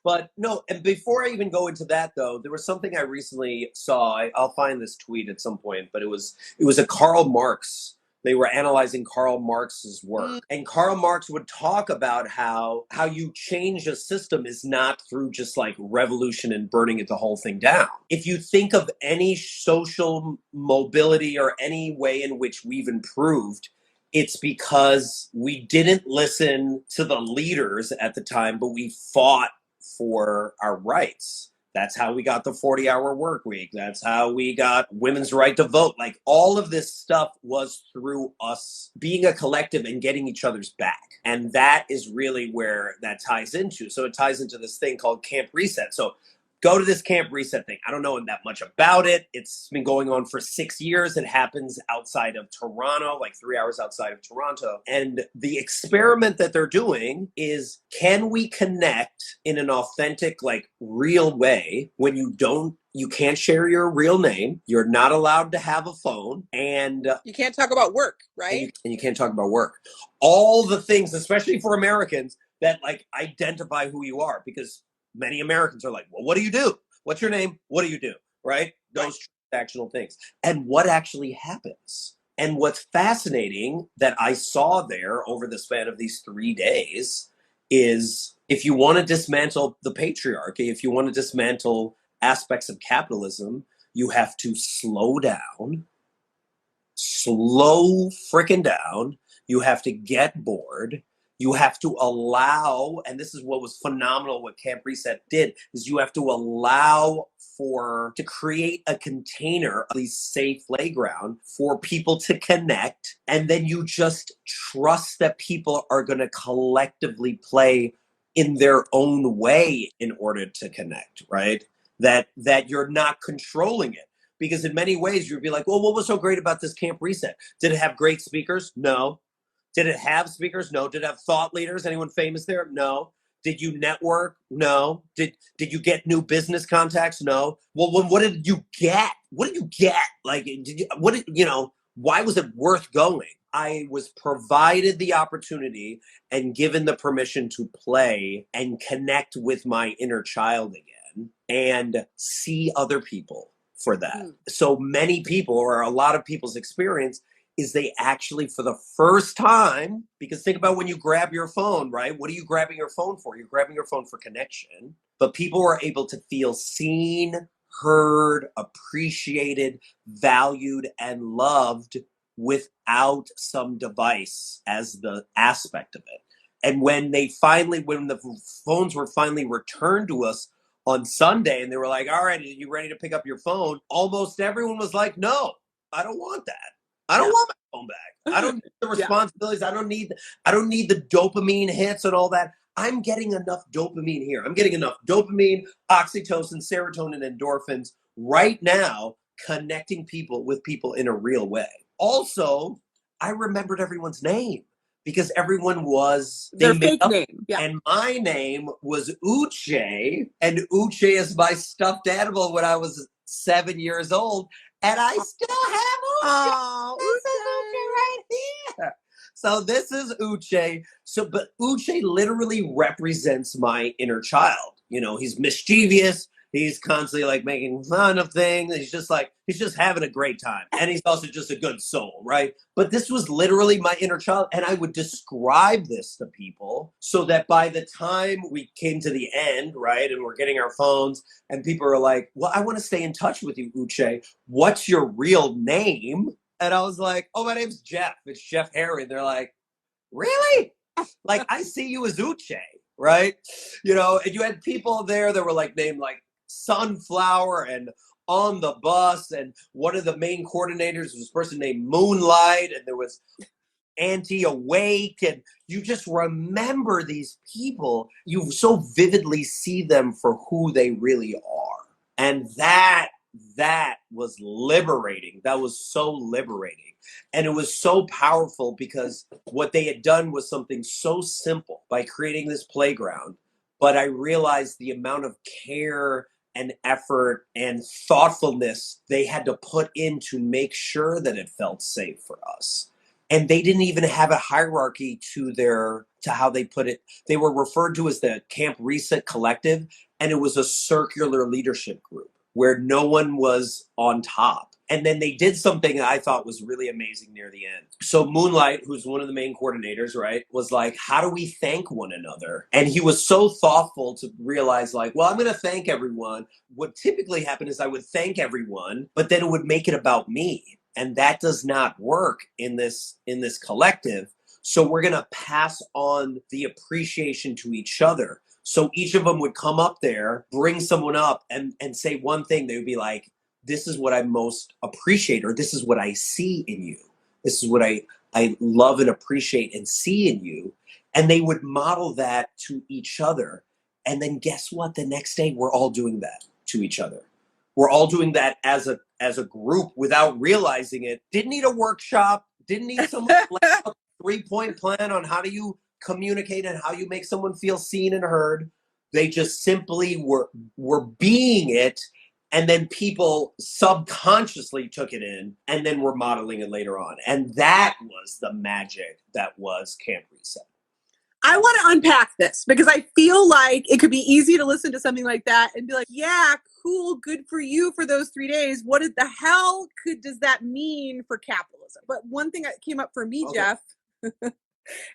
but no, and before I even go into that though, there was something I recently saw. I'll find this tweet at some point, but it was a Karl Marx. They were analyzing Karl Marx's work. And Karl Marx would talk about how you change a system is not through just like revolution and burning the whole thing down. If you think of any social mobility or any way in which we've improved, it's because we didn't listen to the leaders at the time, but we fought for our rights. That's how we got the 40-hour work week. That's how we got women's right to vote. Like all of this stuff was through us being a collective and getting each other's back. And that is really where that ties into. So it ties into this thing called Camp Reset. So go to this Camp Reset thing. I don't know that much about it. It's been going on for 6 years. It happens outside of Toronto, like 3 hours outside of Toronto. And the experiment that they're doing is, can we connect in an authentic, like real way when you can't share your real name, you're not allowed to have a phone, and you can't talk about work, right? And you can't talk about work. All the things, especially for Americans, that like identify who you are, because many Americans are like, well, what do you do? What's your name? What do you do? Right? Those transactional things. And what actually happens? And what's fascinating that I saw there over the span of these 3 days is, if you want to dismantle the patriarchy, if you want to dismantle aspects of capitalism, you have to slow frickin' down. You have to get bored. You have to allow, and this is what was phenomenal, what Camp Reset did, is you have to allow to create a container, a safe playground for people to connect. And then you just trust that people are going to collectively play in their own way in order to connect, right? That you're not controlling it. Because in many ways, you'd be like, well, what was so great about this Camp Reset? Did it have great speakers? No. Did it have speakers? No. Did it have thought leaders? Anyone famous there? No. Did you network? No. Did you get new business contacts? No. Well, what did you get? What did you get? Like, why was it worth going? I was provided the opportunity and given the permission to play and connect with my inner child again and see other people for that. So many people, or a lot of people's experience, is they actually, for the first time, because think about when you grab your phone, right? What are you grabbing your phone for? You're grabbing your phone for connection. But people were able to feel seen, heard, appreciated, valued, and loved without some device as the aspect of it. And when the phones were finally returned to us on Sunday, and they were like, all right, are you ready to pick up your phone? Almost everyone was like, no, I don't want that. I don't want my phone back. I don't need the responsibilities. I don't need the dopamine hits and all that. I'm getting enough dopamine here. I'm getting enough dopamine, oxytocin, serotonin, endorphins right now, connecting people with people in a real way. Also, I remembered everyone's name because everyone was their fake name. Yeah. And my name was Uche, and Uche is my stuffed animal when I was 7 years old. And I still have Uche. Oh, this is Uche right here. So this is Uche. But Uche literally represents my inner child. He's mischievous. He's constantly like making fun of things. He's just having a great time. And he's also just a good soul, right? But this was literally my inner child. And I would describe this to people so that by the time we came to the end, right, and we're getting our phones and people are like, well, I want to stay in touch with you, Uche. What's your real name? And I was like, oh, my name's Jeff. It's Jeff Harry. And they're like, really? Like, I see you as Uche, right? And you had people there that were like named like Sunflower and On the Bus, and one of the main coordinators was a person named Moonlight, and there was Auntie Awake, and you just remember these people. You so vividly see them for who they really are. And that was liberating. That was so liberating. And it was so powerful because what they had done was something so simple by creating this playground. But I realized the amount of care and effort and thoughtfulness they had to put in to make sure that it felt safe for us. And they didn't even have a hierarchy to how they put it. They were referred to as the Camp Reset Collective, and it was a circular leadership group where no one was on top. And then they did something that I thought was really amazing near the end. So Moonlight, who's one of the main coordinators, right, was like, how do we thank one another? And he was so thoughtful to realize like, well, I'm going to thank everyone. What typically happened is I would thank everyone, but then it would make it about me. And that does not work in this collective. So we're going to pass on the appreciation to each other. So each of them would come up there, bring someone up and say one thing. They would be like, this is what I most appreciate, or this is what I see in you. This is what I love and appreciate and see in you. And they would model that to each other. And then guess what? The next day, we're all doing that to each other. We're all doing that as a group without realizing it. Didn't need a workshop. Didn't need someone to lay out a 3-point plan on how do you communicate and how you make someone feel seen and heard. They just simply were being it. And then people subconsciously took it in and then were modeling it later on. And that was the magic that was Camp Reset. I want to unpack this because I feel like it could be easy to listen to something like that and be like, yeah, cool, good for you for those 3 days. What the hell does that mean for capitalism? But one thing that came up for me, okay, Jeff,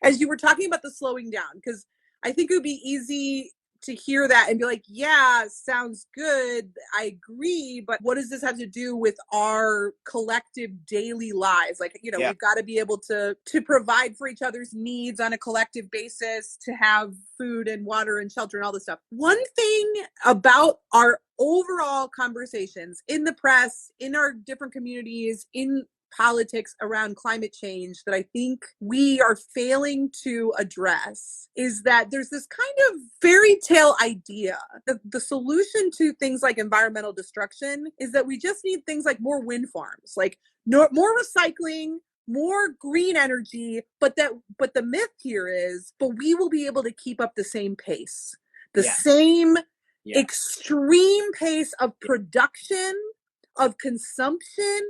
as you were talking about the slowing down, because I think it would be easy to hear that and be like, yeah, sounds good. I agree. But what does this have to do with our collective daily lives? Like, we've got to be able to provide for each other's needs on a collective basis, to have food and water and shelter and all this stuff. One thing about our overall conversations in the press, in our different communities, in politics around climate change that I think we are failing to address is that there's this kind of fairy tale idea that the solution to things like environmental destruction is that we just need things like more wind farms, like more recycling, more green energy, but the myth here is, but we will be able to keep up the same pace, the same extreme pace of production, of consumption.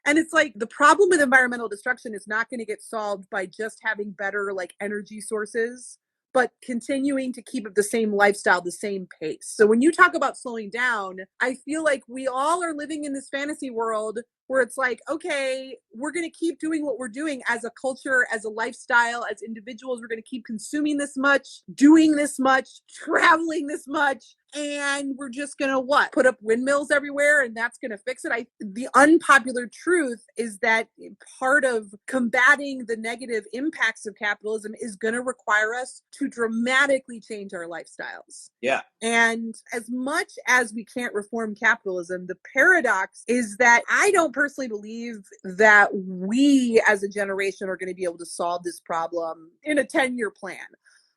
And it's like the problem with environmental destruction is not going to get solved by just having better like energy sources, but continuing to keep up the same lifestyle, the same pace. So when you talk about slowing down, I feel like we all are living in this fantasy world where it's like, okay, we're going to keep doing what we're doing as a culture, as a lifestyle, as individuals. We're going to keep consuming this much, doing this much, traveling this much. And we're just going to what? Put up windmills everywhere and that's going to fix it. The unpopular truth is that part of combating the negative impacts of capitalism is going to require us to dramatically change our lifestyles. Yeah. And as much as we can't reform capitalism, the paradox is that I don't personally believe that we as a generation are going to be able to solve this problem in a 10-year plan.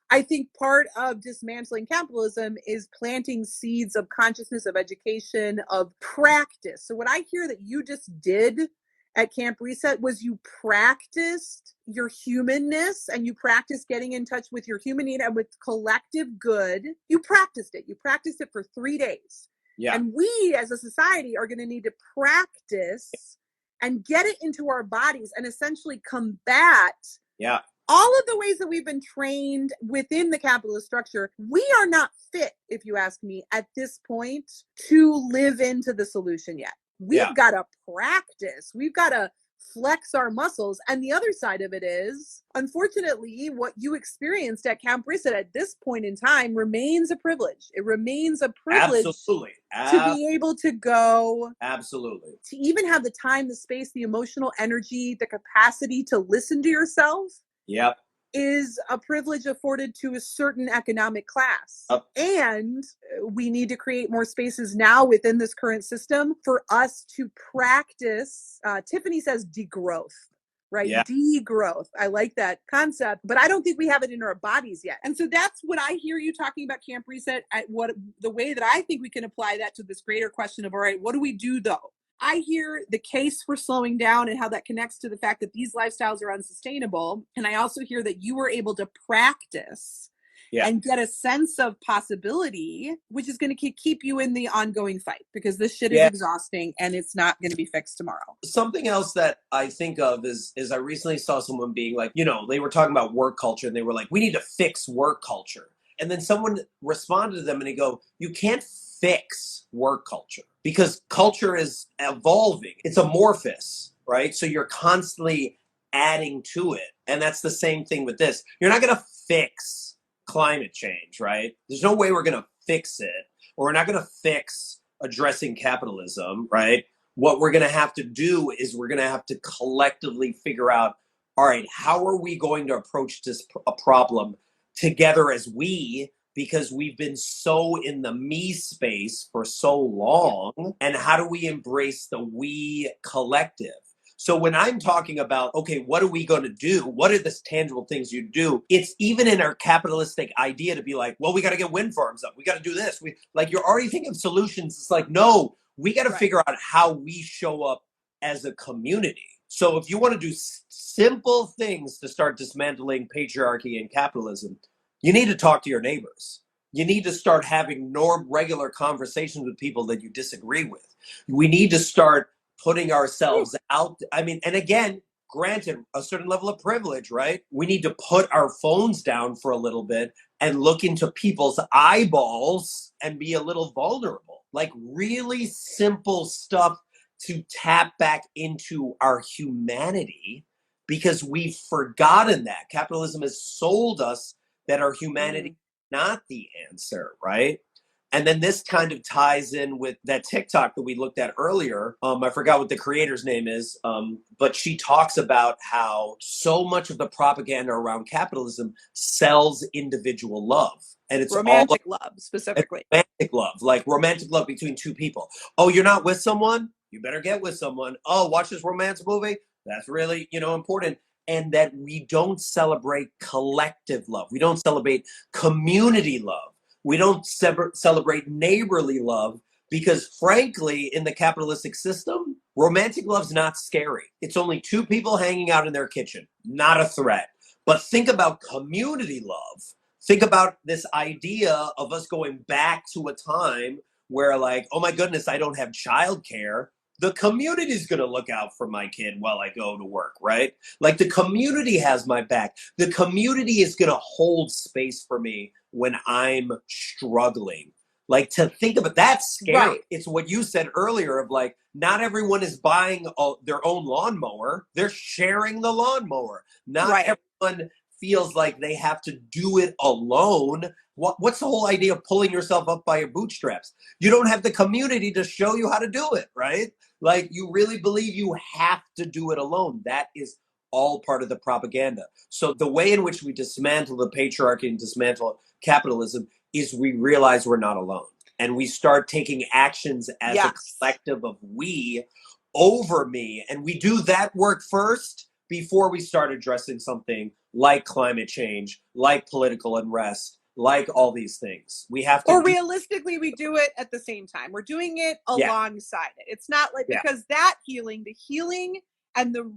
I think part of dismantling capitalism is planting seeds of consciousness, of education, of practice. So what I hear that you just did at Camp Reset was you practiced your humanness and you practiced getting in touch with your human need and with collective good. You practiced it. You practiced it for 3 days. Yeah. And we as a society are going to need to practice and get it into our bodies and essentially combat all of the ways that we've been trained within the capitalist structure. We are not fit, if you ask me, at this point to live into the solution yet. We've got to practice. We've got to flex our muscles. And the other side of it is, unfortunately, what you experienced at Camp Reset at this point in time remains a privilege. It remains a privilege to be able to go. Absolutely. To even have the time, the space, the emotional energy, the capacity to listen to yourself. Yep. Is a privilege afforded to a certain economic class. And we need to create more spaces now within this current system for us to practice. Tiffany says degrowth, right? Yeah. Degrowth. I like that concept, but I don't think we have it in our bodies yet. And so that's what I hear you talking about Camp Reset. The way that I think we can apply that to this greater question of, all right, what do we do though? I hear the case for slowing down and how that connects to the fact that these lifestyles are unsustainable. And I also hear that you were able to practice and get a sense of possibility, which is going to keep you in the ongoing fight because this shit is exhausting and it's not going to be fixed tomorrow. Something else that I think of is I recently saw someone being like, they were talking about work culture and they were like, we need to fix work culture. And then someone responded to them and they go, you can't fix work culture because culture is evolving. It's amorphous, right? So you're constantly adding to it. And that's the same thing with this. You're not going to fix climate change, right? There's no way we're going to fix it, or we're not going to fix addressing capitalism, right? What we're going to have to do is we're going to have to collectively figure out, all right, how are we going to approach this problem together as we, because we've been so in the me space for so long, and how do we embrace the we collective? So when I'm talking about, okay, what are we going to do? What are the tangible things you do? It's even in our capitalistic idea to be like, well, we got to get wind farms up. We got to do this. You're already thinking of solutions. It's like, no, we got to figure out how we show up as a community. So if you want to do simple things to start dismantling patriarchy and capitalism, you need to talk to your neighbors. You need to start having regular conversations with people that you disagree with. We need to start putting ourselves out. I mean, and again, granted, a certain level of privilege, right? We need to put our phones down for a little bit and look into people's eyeballs and be a little vulnerable. Like really simple stuff to tap back into our humanity, because we've forgotten that. Capitalism has sold us that our humanity is not the answer, right? And then this kind of ties in with that TikTok that we looked at earlier. I forgot what the creator's name is, but she talks about how so much of the propaganda around capitalism sells individual love. And it's romantic love, specifically. Romantic love between two people. Oh, you're not with someone? You better get with someone. Oh, watch this romance movie? That's really, important. And that we don't celebrate collective love. We don't celebrate community love. We don't celebrate neighborly love because, frankly, in the capitalistic system, romantic love's not scary. It's only two people hanging out in their kitchen, not a threat. But think about community love. Think about this idea of us going back to a time where, like, oh my goodness, I don't have childcare. The community is going to look out for my kid while I go to work, right? Like, the community has my back. The community is going to hold space for me when I'm struggling. Like, to think of it, that's scary. Right. It's what you said earlier of, like, not everyone is buying their own lawnmower. They're sharing the lawnmower. Not Right. everyone feels like they have to do it alone. What's the whole idea of pulling yourself up by your bootstraps? You don't have the community to show you how to do it, right? Like, you really believe you have to do it alone. That is all part of the propaganda. So the way in which we dismantle the patriarchy and dismantle capitalism is we realize we're not alone. And we start taking actions as a collective of we over me. And we do that work first before we start addressing something like climate change, like political unrest, like all these things. We have to. Or realistically, we do it at the same time. We're doing it alongside it. It's not like, because that healing, the healing and the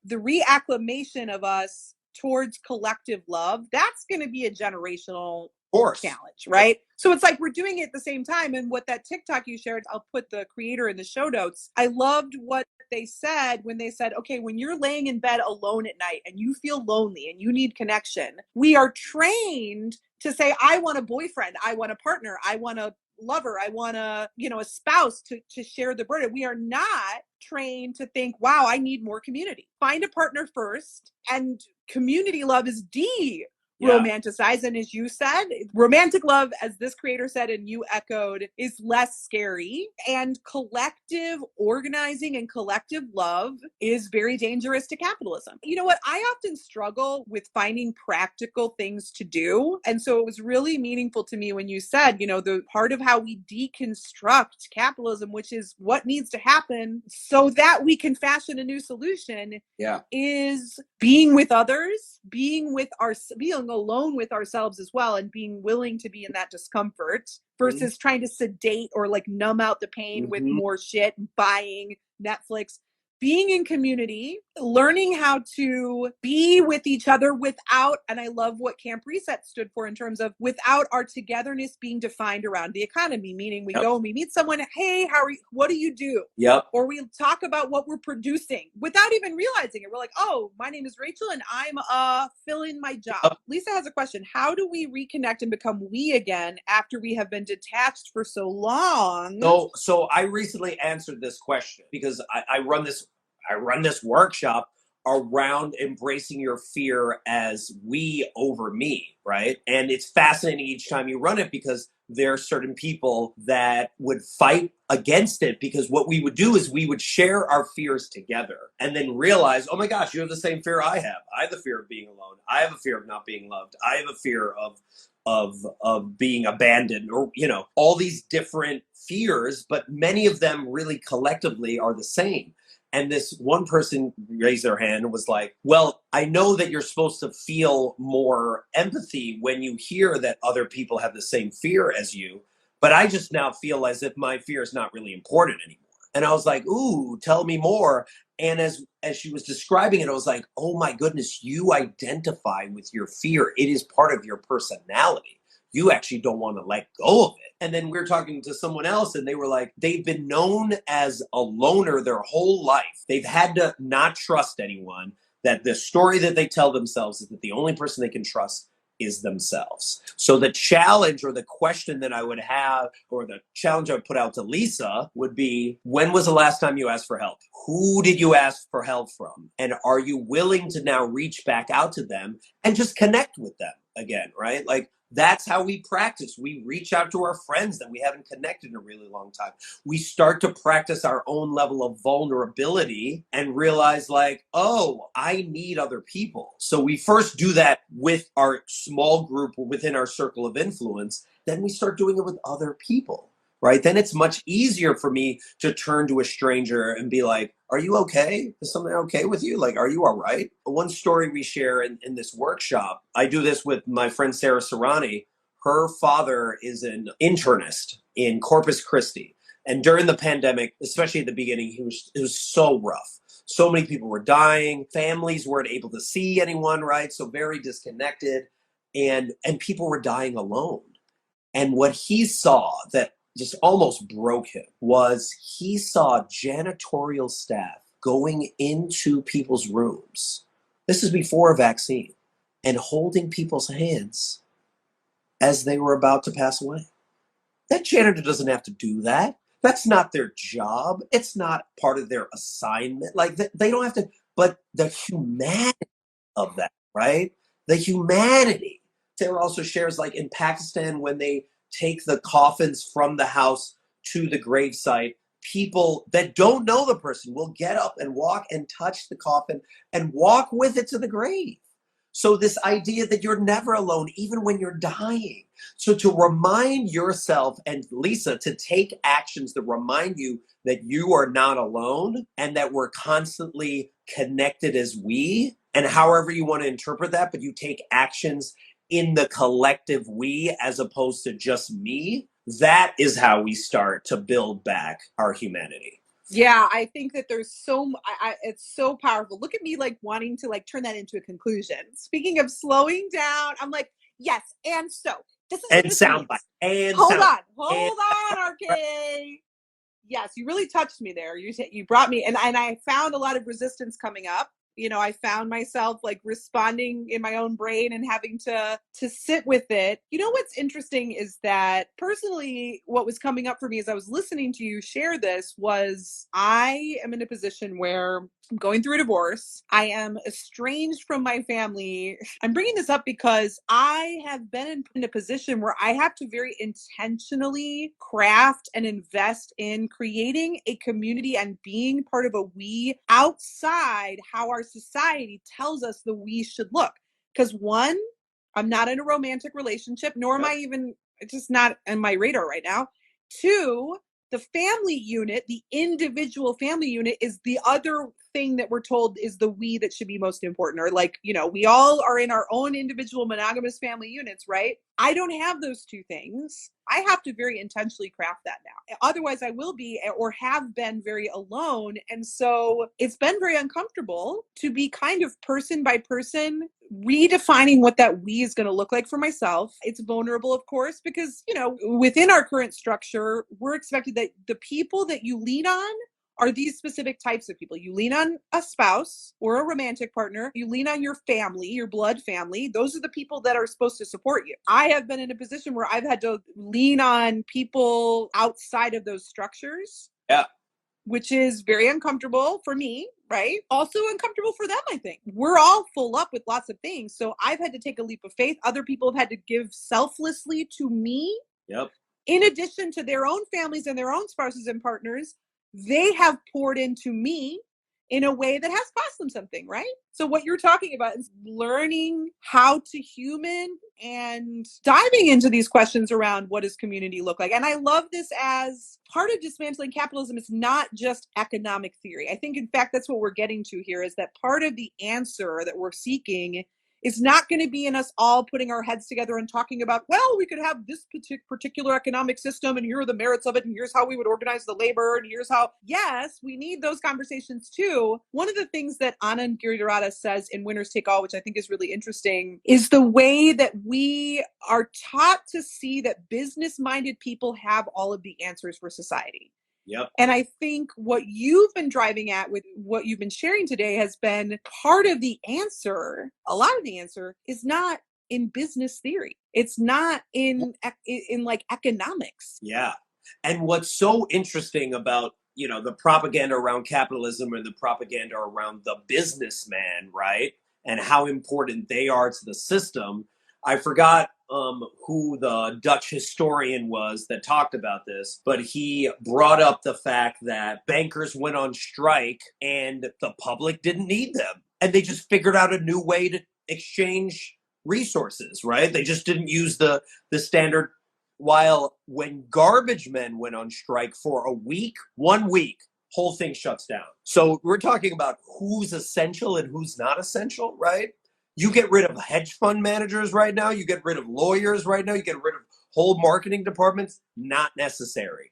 reacclimation of us towards collective love, that's going to be a generational challenge, right? So it's like we're doing it at the same time. And what that TikTok you shared, I'll put the creator in the show notes. I loved what they said when they said, okay, when you're laying in bed alone at night and you feel lonely and you need connection, we are trained to say, I want a boyfriend, I want a partner, I want a lover, I want a spouse to share the burden. We are not trained to think, wow, I need more community. Find a partner first, and community love is romanticized. And as you said, romantic love, as this creator said and you echoed, is less scary. And collective organizing and collective love is very dangerous to capitalism. You know what? I often struggle with finding practical things to do. And so it was really meaningful to me when you said, the part of how we deconstruct capitalism, which is what needs to happen so that we can fashion a new solution, is being with others, being alone with ourselves as well, and being willing to be in that discomfort versus trying to sedate or like numb out the pain with more shit, buying Netflix. Being in community, learning how to be with each other without, and I love what Camp Reset stood for in terms of without our togetherness being defined around the economy, meaning we go and we meet someone, hey, how are you? What do you do? Or we talk about what we're producing without even realizing it. We're like, oh, my name is Rachael and I'm filling my job. Lisa has a question. How do we reconnect and become we again after we have been detached for so long? So I recently answered this question because I run this workshop around embracing your fear as we over me, right? And it's fascinating each time you run it because there are certain people that would fight against it, because what we would do is we would share our fears together and then realize, oh my gosh, you have the same fear I have. I have the fear of being alone. I have a fear of not being loved. I have a fear of being abandoned, or, all these different fears, but many of them really collectively are the same. And this one person raised their hand and was like, well, I know that you're supposed to feel more empathy when you hear that other people have the same fear as you, but I just now feel as if my fear is not really important anymore. And I was like, ooh, tell me more. And as she was describing it, I was like, oh my goodness, you identify with your fear. It is part of your personality. You actually don't want to let go of it. And then we were talking to someone else and they were like, they've been known as a loner their whole life. They've had to not trust anyone, that the story that they tell themselves is that the only person they can trust is themselves. So the challenge, or the question that I would have, or the challenge I would put out to Lisa would be, when was the last time you asked for help? Who did you ask for help from? And are you willing to now reach back out to them and just connect with them again, right? Like, that's how we practice. We reach out to our friends that we haven't connected in a really long time. We start to practice our own level of vulnerability and realize, like, oh, I need other people. So we first do that with our small group within our circle of influence. Then we start doing it with other people, right? Then it's much easier for me to turn to a stranger and be like, are you okay? Is something okay with you? Like, are you all right? One story we share in this workshop, I do this with my friend Sarah Serrani. Her father is an internist in Corpus Christi. And during the pandemic, especially at the beginning, it was so rough. So many people were dying. Families weren't able to see anyone, right? So very disconnected. And people were dying alone. And what he saw that just almost broke him was he saw janitorial staff going into people's rooms. This is before a vaccine, and holding people's hands as they were about to pass away. That janitor doesn't have to do that. That's not their job. It's not part of their assignment. Like, they don't have to, but the humanity of that, right? The humanity. Sarah also shares, like in Pakistan, when they take the coffins from the house to the gravesite, people that don't know the person will get up and walk and touch the coffin and walk with it to the grave. So this idea that you're never alone, even when you're dying. So to remind yourself and Lisa to take actions that remind you that you are not alone and that we're constantly connected as we, and however you want to interpret that, but you take actions in the collective we as opposed to just me, that is how we start to build back our humanity. Yeah, I think that there's it's so powerful. Look at me like wanting to like turn that into a conclusion. Speaking of slowing down, I'm like, yes, and so this is and soundbite. And hold sound, on, RK. Yes, you really touched me there. You brought me, and I found a lot of resistance coming up. You know, I found myself like responding in my own brain and having to sit with it. You know, what's interesting is that personally, what was coming up for me as I was listening to you share this was I am in a position where I'm going through a divorce. I am estranged from my family. I'm bringing this up because I have been in a position where I have to very intentionally craft and invest in creating a community and being part of a we outside how our society tells us the we should look. Because one, I'm not in a romantic relationship, nor am I even, it's just not on my radar right now. Two, the family unit, the individual family unit is the other thing that we're told is the we that should be most important. Or like, you know, we all are in our own individual monogamous family units, right? I don't have those two things. I have to very intentionally craft that now. Otherwise, I will be or have been very alone. And so it's been very uncomfortable to be kind of person by person redefining what that we is going to look like for myself. It's vulnerable, of course, because, you know, within our current structure, we're expected that the people that you lean on are these specific types of people. You lean on a spouse or a romantic partner. You lean on your family, your blood family. Those are the people that are supposed to support you. I have been in a position where I've had to lean on people outside of those structures. Yeah. Which is very uncomfortable for me, right? Also uncomfortable for them, I think. We're all full up with lots of things. So I've had to take a leap of faith. Other people have had to give selflessly to me. Yep. In addition to their own families and their own spouses and partners, they have poured into me in a way that has cost them something, right? So what you're talking about is learning how to human and diving into these questions around what does community look like. And I love this as part of dismantling capitalism is not just economic theory. I think, in fact, that's what we're getting to here is that part of the answer that we're seeking is not going to be in us all putting our heads together and talking about, well, we could have this particular economic system and here are the merits of it and here's how we would organize the labor and here's how, yes, we need those conversations too. One of the things that Anand Giridharadas says in Winners Take All, which I think is really interesting, is the way that we are taught to see that business-minded people have all of the answers for society. Yep. And I think what you've been driving at with what you've been sharing today has been part of the answer. A lot of the answer is not in business theory. It's not in like economics. Yeah. And what's so interesting about, you know, the propaganda around capitalism and the propaganda around the businessman, right? And how important they are to the system. I forgot who the Dutch historian was that talked about this, but he brought up the fact that bankers went on strike and the public didn't need them. And they just figured out a new way to exchange resources, right? They just didn't use the standard. While when garbage men went on strike for a week, 1 week, whole thing shuts down. So we're talking about who's essential and who's not essential, right? You get rid of hedge fund managers right now. You get rid of lawyers right now. You get rid of whole marketing departments. Not necessary.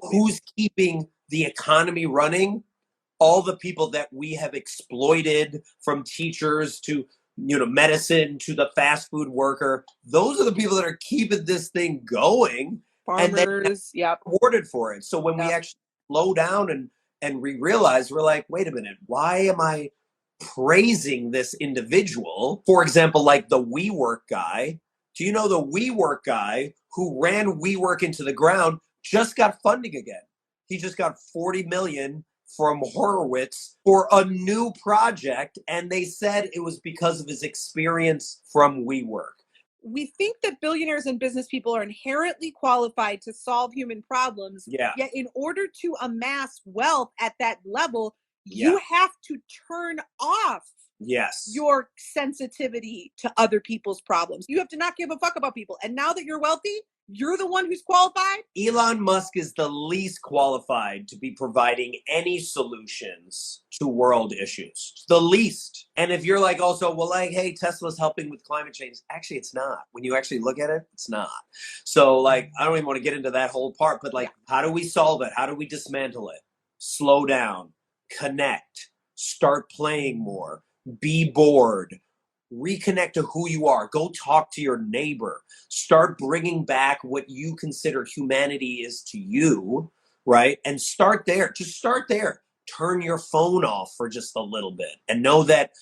Who's keeping the economy running? All the people that we have exploited, from teachers to medicine to the fast food worker. Those are the people that are keeping this thing going. Farmers, and rewarded for it. So when we actually slow down and we realize, we're like, wait a minute, why am I praising this individual? For example, like the WeWork guy. Do you know the WeWork guy who ran WeWork into the ground just got funding again? He just got $40 million from Horowitz for a new project, and they said it was because of his experience from WeWork. We think that billionaires and business people are inherently qualified to solve human problems. Yeah. Yet in order to amass wealth at that level, you have to turn off your sensitivity to other people's problems. You have to not give a fuck about people. And now that you're wealthy, you're the one who's qualified? Elon Musk is the least qualified to be providing any solutions to world issues. The least. And if you're like also, well, like, hey, Tesla's helping with climate change. Actually, it's not. When you actually look at it, it's not. So, like, I don't even want to get into that whole part, but like, how do we solve it? How do we dismantle it? Slow down, connect, start playing more, be bored, reconnect to who you are. Go talk to your neighbor. Start bringing back what you consider humanity is to you, right? And start there. Just start there. Turn your phone off for just a little bit and know that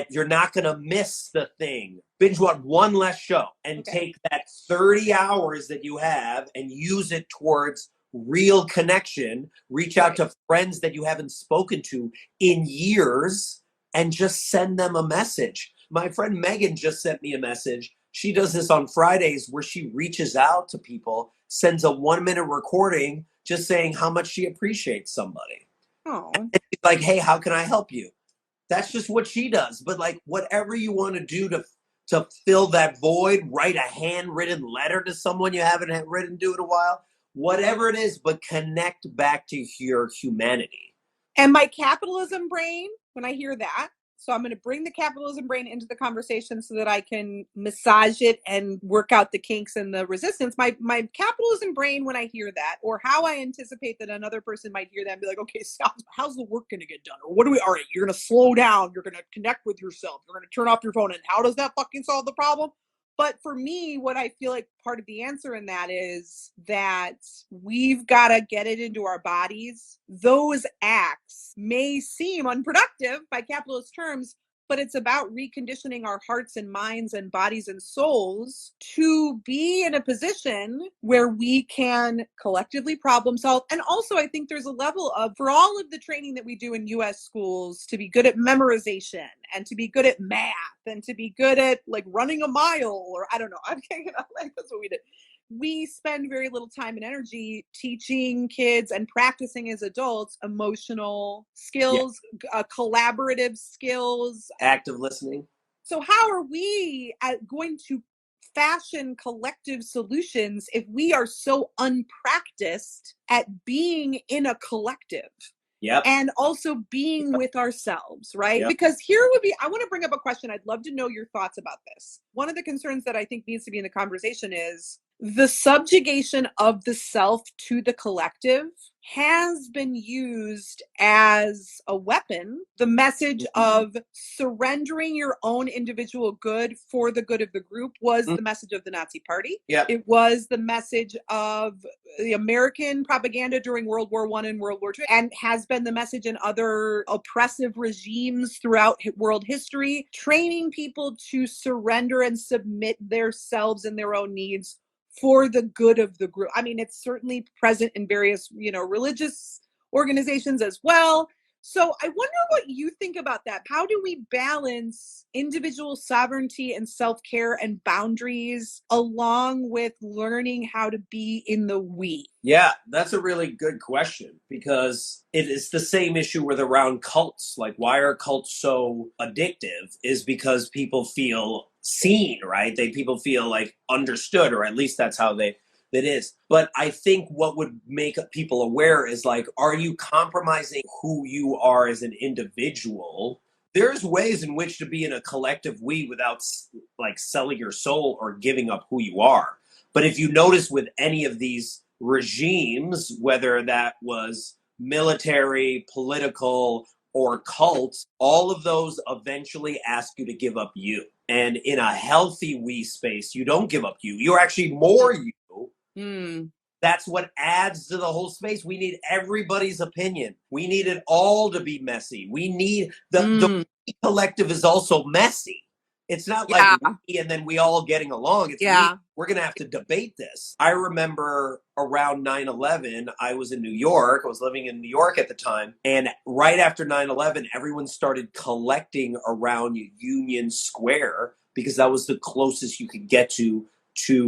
you're not going to miss the thing. Binge watch one less show and take that 30 hours that you have and use it towards real connection. Reach out to friends that you haven't spoken to in years and just send them a message. My friend Megan just sent me a message. She does this on Fridays where she reaches out to people, sends a 1-minute recording just saying how much she appreciates somebody. Oh. And she's like, hey, how can I help you? That's just what she does. But like, whatever you want to do to fill that void, write a handwritten letter to someone you haven't written to in a while, whatever it is, but connect back to your humanity. And my capitalism brain, when I hear that, so I'm going to bring the capitalism brain into the conversation so that I can massage it and work out the kinks and the resistance. My capitalism brain, when I hear that, or how I anticipate that another person might hear that and be like, okay, so how's the work going to get done? Or all right, you're going to slow down. You're going to connect with yourself. You're going to turn off your phone. And how does that fucking solve the problem? But for me, what I feel like part of the answer in that is that we've got to get it into our bodies. Those acts may seem unproductive by capitalist terms, but it's about reconditioning our hearts and minds and bodies and souls to be in a position where we can collectively problem solve. And also, I think there's a level of, for all of the training that we do in US schools, to be good at memorization and to be good at math and to be good at like running a mile, or I don't know, that's what we did. We spend very little time and energy teaching kids and practicing as adults emotional skills, collaborative skills, active listening. So how are we going to fashion collective solutions if we are so unpracticed at being in a collective? Yep. And also being with ourselves, right? Yep. Because I want to bring up a question. I'd love to know your thoughts about this. One of the concerns that I think needs to be in the conversation is the subjugation of the self to the collective has been used as a weapon. The message of surrendering your own individual good for the good of the group was the message of the Nazi Party. Yep. It was the message of the American propaganda during World War I and World War II, and has been the message in other oppressive regimes throughout world history, training people to surrender and submit themselves and their own needs for the good of the group. I mean, it's certainly present in various, religious organizations as well. So I wonder what you think about that. How do we balance individual sovereignty and self-care and boundaries along with learning how to be in the we? Yeah, that's a really good question, because it is the same issue with around cults. Like, why are cults so addictive is because people feel seen, right? People feel like understood, or at least that's how they That is. But I think what would make people aware is like, are you compromising who you are as an individual? There's ways in which to be in a collective we without like selling your soul or giving up who you are. But if you notice with any of these regimes, whether that was military, political, or cults, all of those eventually ask you to give up you. And in a healthy we space, you don't give up you. You're actually more you. That's what adds to the whole space. We need everybody's opinion. We need it all to be messy. We need the collective is also messy. It's not like we and then we all getting along. It's we're going to have to debate this. I remember around 9/11, I was in New York. I was living in New York at the time. And right after 9/11, everyone started collecting around Union Square because that was the closest you could get to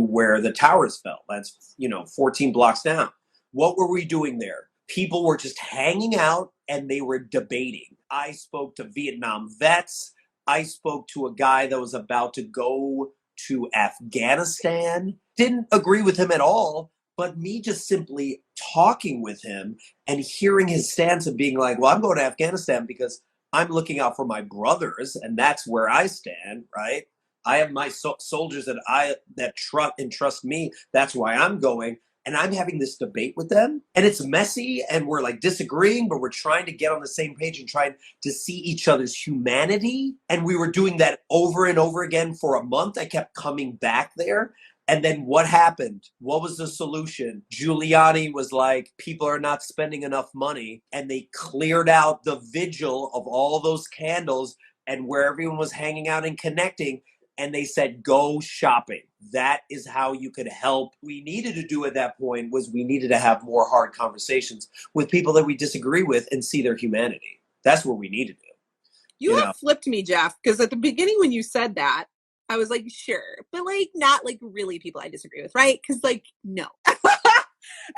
where the towers fell. That's, 14 blocks down. What were we doing there? People were just hanging out and they were debating. I spoke to Vietnam vets. I spoke to a guy that was about to go to Afghanistan. Didn't agree with him at all, but me just simply talking with him and hearing his stance of being like, well, I'm going to Afghanistan because I'm looking out for my brothers and that's where I stand, right? I have my soldiers that trust me. That's why I'm going. And I'm having this debate with them. And it's messy and we're like disagreeing, but we're trying to get on the same page and trying to see each other's humanity. And we were doing that over and over again for a month. I kept coming back there. And then what happened? What was the solution? Giuliani was like, people are not spending enough money. And they cleared out the vigil of all those candles and where everyone was hanging out and connecting. And they said, go shopping. That is how you could help. We needed to do at that point was we needed to have more hard conversations with people that we disagree with and see their humanity. That's what we need to do. You have flipped me, Jeff, because at the beginning when you said that, I was like, sure, but like not like really people I disagree with, right? Because like, no.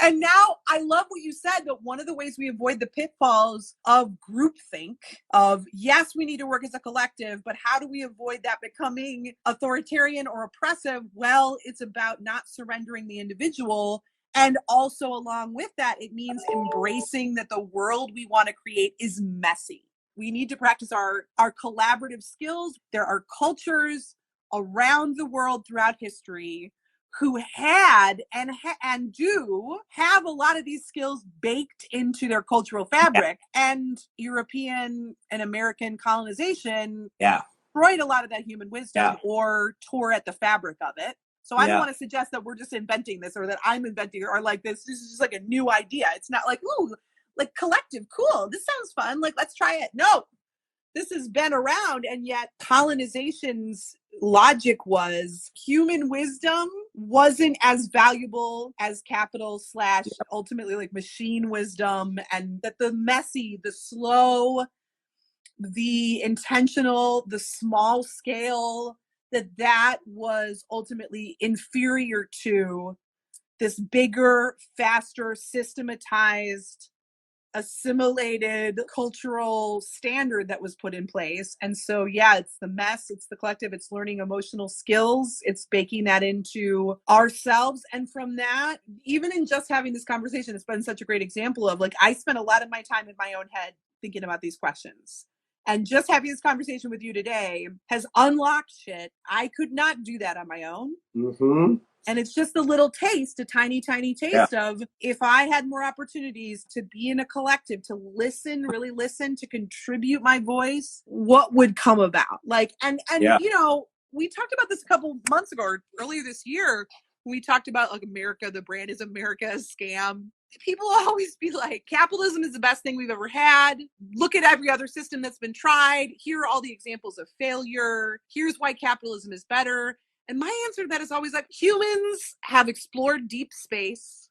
And now I love what you said, that one of the ways we avoid the pitfalls of groupthink of, yes, we need to work as a collective, but how do we avoid that becoming authoritarian or oppressive? Well, it's about not surrendering the individual. And also along with that, it means embracing that the world we want to create is messy. We need to practice our collaborative skills. There are cultures around the world throughout history who had and do have a lot of these skills baked into their cultural fabric. And European and American colonization destroyed a lot of that human wisdom or tore at the fabric of it. So I don't want to suggest that we're just inventing this or that I'm inventing it or like this. This is just like a new idea. It's not like, ooh, like collective, cool. This sounds fun. Like, let's try it. No, this has been around. And yet colonization's logic was human wisdom wasn't as valuable as capital / ultimately like machine wisdom, and that the messy, the slow, the intentional, the small scale, that was ultimately inferior to this bigger, faster, systematized, assimilated cultural standard that was put in place. And so, it's the mess, it's the collective, it's learning emotional skills, it's baking that into ourselves. And from that, even in just having this conversation, it's been such a great example of like, I spent a lot of my time in my own head thinking about these questions. And just having this conversation with you today has unlocked shit. I could not do that on my own. Mm-hmm. And it's just a little taste, a tiny, tiny taste of if I had more opportunities to be in a collective, to listen, really listen, to contribute my voice, what would come about? Like, and we talked about this a couple months ago or earlier this year. When we talked about like America, the brand is America, a scam. People always be like, capitalism is the best thing we've ever had. Look at every other system that's been tried. Here are all the examples of failure. Here's why capitalism is better. And my answer to that is always like, humans have explored deep space.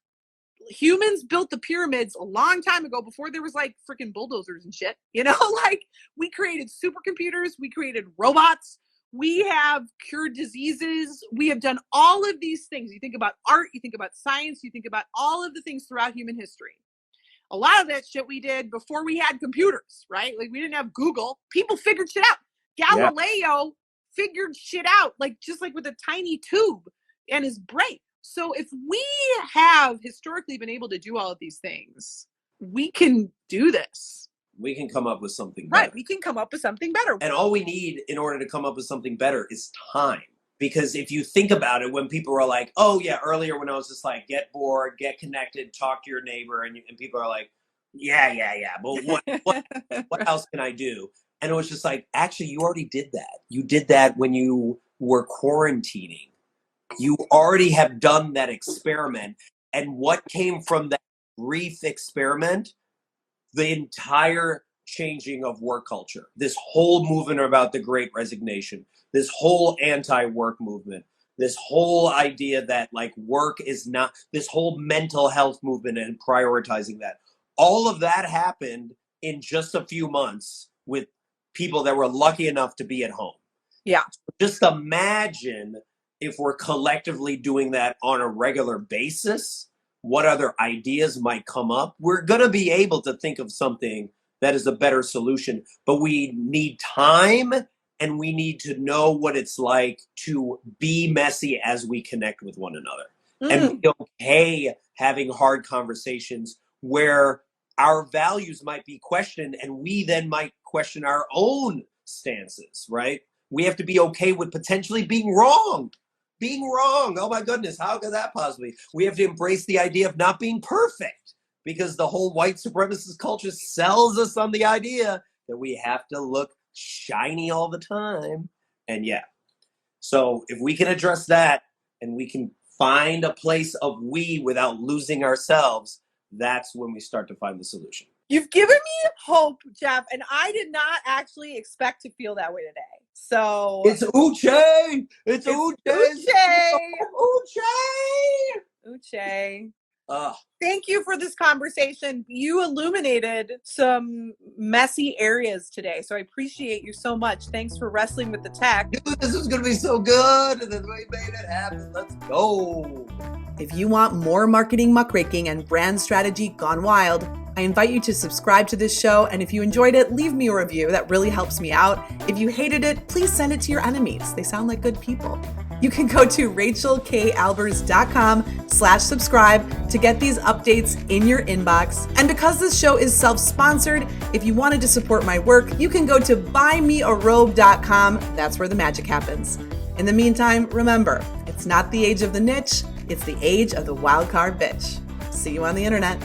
Humans built the pyramids a long time ago before there was like freaking bulldozers and shit. Like we created supercomputers, we created robots, we have cured diseases, we have done all of these things. You think about art, you think about science, you think about all of the things throughout human history. A lot of that shit we did before we had computers, right? Like we didn't have Google. People figured shit out. Galileo figured shit out, like just like with a tiny tube and his brain. So if we have historically been able to do all of these things, we can do this. We can come up with something better. Right. We can come up with something better. And all we need in order to come up with something better is time. Because if you think about it, when people are like, oh yeah, earlier when I was just like, get bored, get connected, talk to your neighbor, and people are like, yeah, but what else can I do? And it was just like, actually, you already did that. You did that when you were quarantining. You already have done that experiment. And what came from that brief experiment? The entire changing of work culture. This whole movement about the Great Resignation. This whole anti-work movement. This whole idea that like work is not, this whole mental health movement and prioritizing that. All of that happened in just a few months with people that were lucky enough to be at home. Yeah. Just imagine if we're collectively doing that on a regular basis, what other ideas might come up. We're going to be able to think of something that is a better solution, but we need time and we need to know what it's like to be messy as we connect with one another. And be okay having hard conversations where our values might be questioned and we then might question our own stances, right? We have to be okay with potentially being wrong. Being wrong. Oh my goodness, how could that possibly? We have to embrace the idea of not being perfect because the whole white supremacist culture sells us on the idea that we have to look shiny all the time. And yeah, so if we can address that and we can find a place of we without losing ourselves, that's when we start to find the solution. You've given me hope, Jeff, and I did not actually expect to feel that way today. So it's Uche! It's Uche! Uche! Thank you for this conversation. You illuminated some messy areas today, so I appreciate you so much. Thanks for wrestling with the tech. Dude, this was going to be so good, and then we made it happen. Let's go! If you want more marketing muckraking and brand strategy gone wild, I invite you to subscribe to this show, and if you enjoyed it, leave me a review. That really helps me out. If you hated it, please send it to your enemies. They sound like good people. You can go to rachaelkalbers.com/subscribe to get these updates in your inbox. And because this show is self-sponsored, if you wanted to support my work, you can go to buymearobe.com. That's where the magic happens. In the meantime, remember, it's not the age of the niche, it's the age of the wildcard bitch. See you on the internet.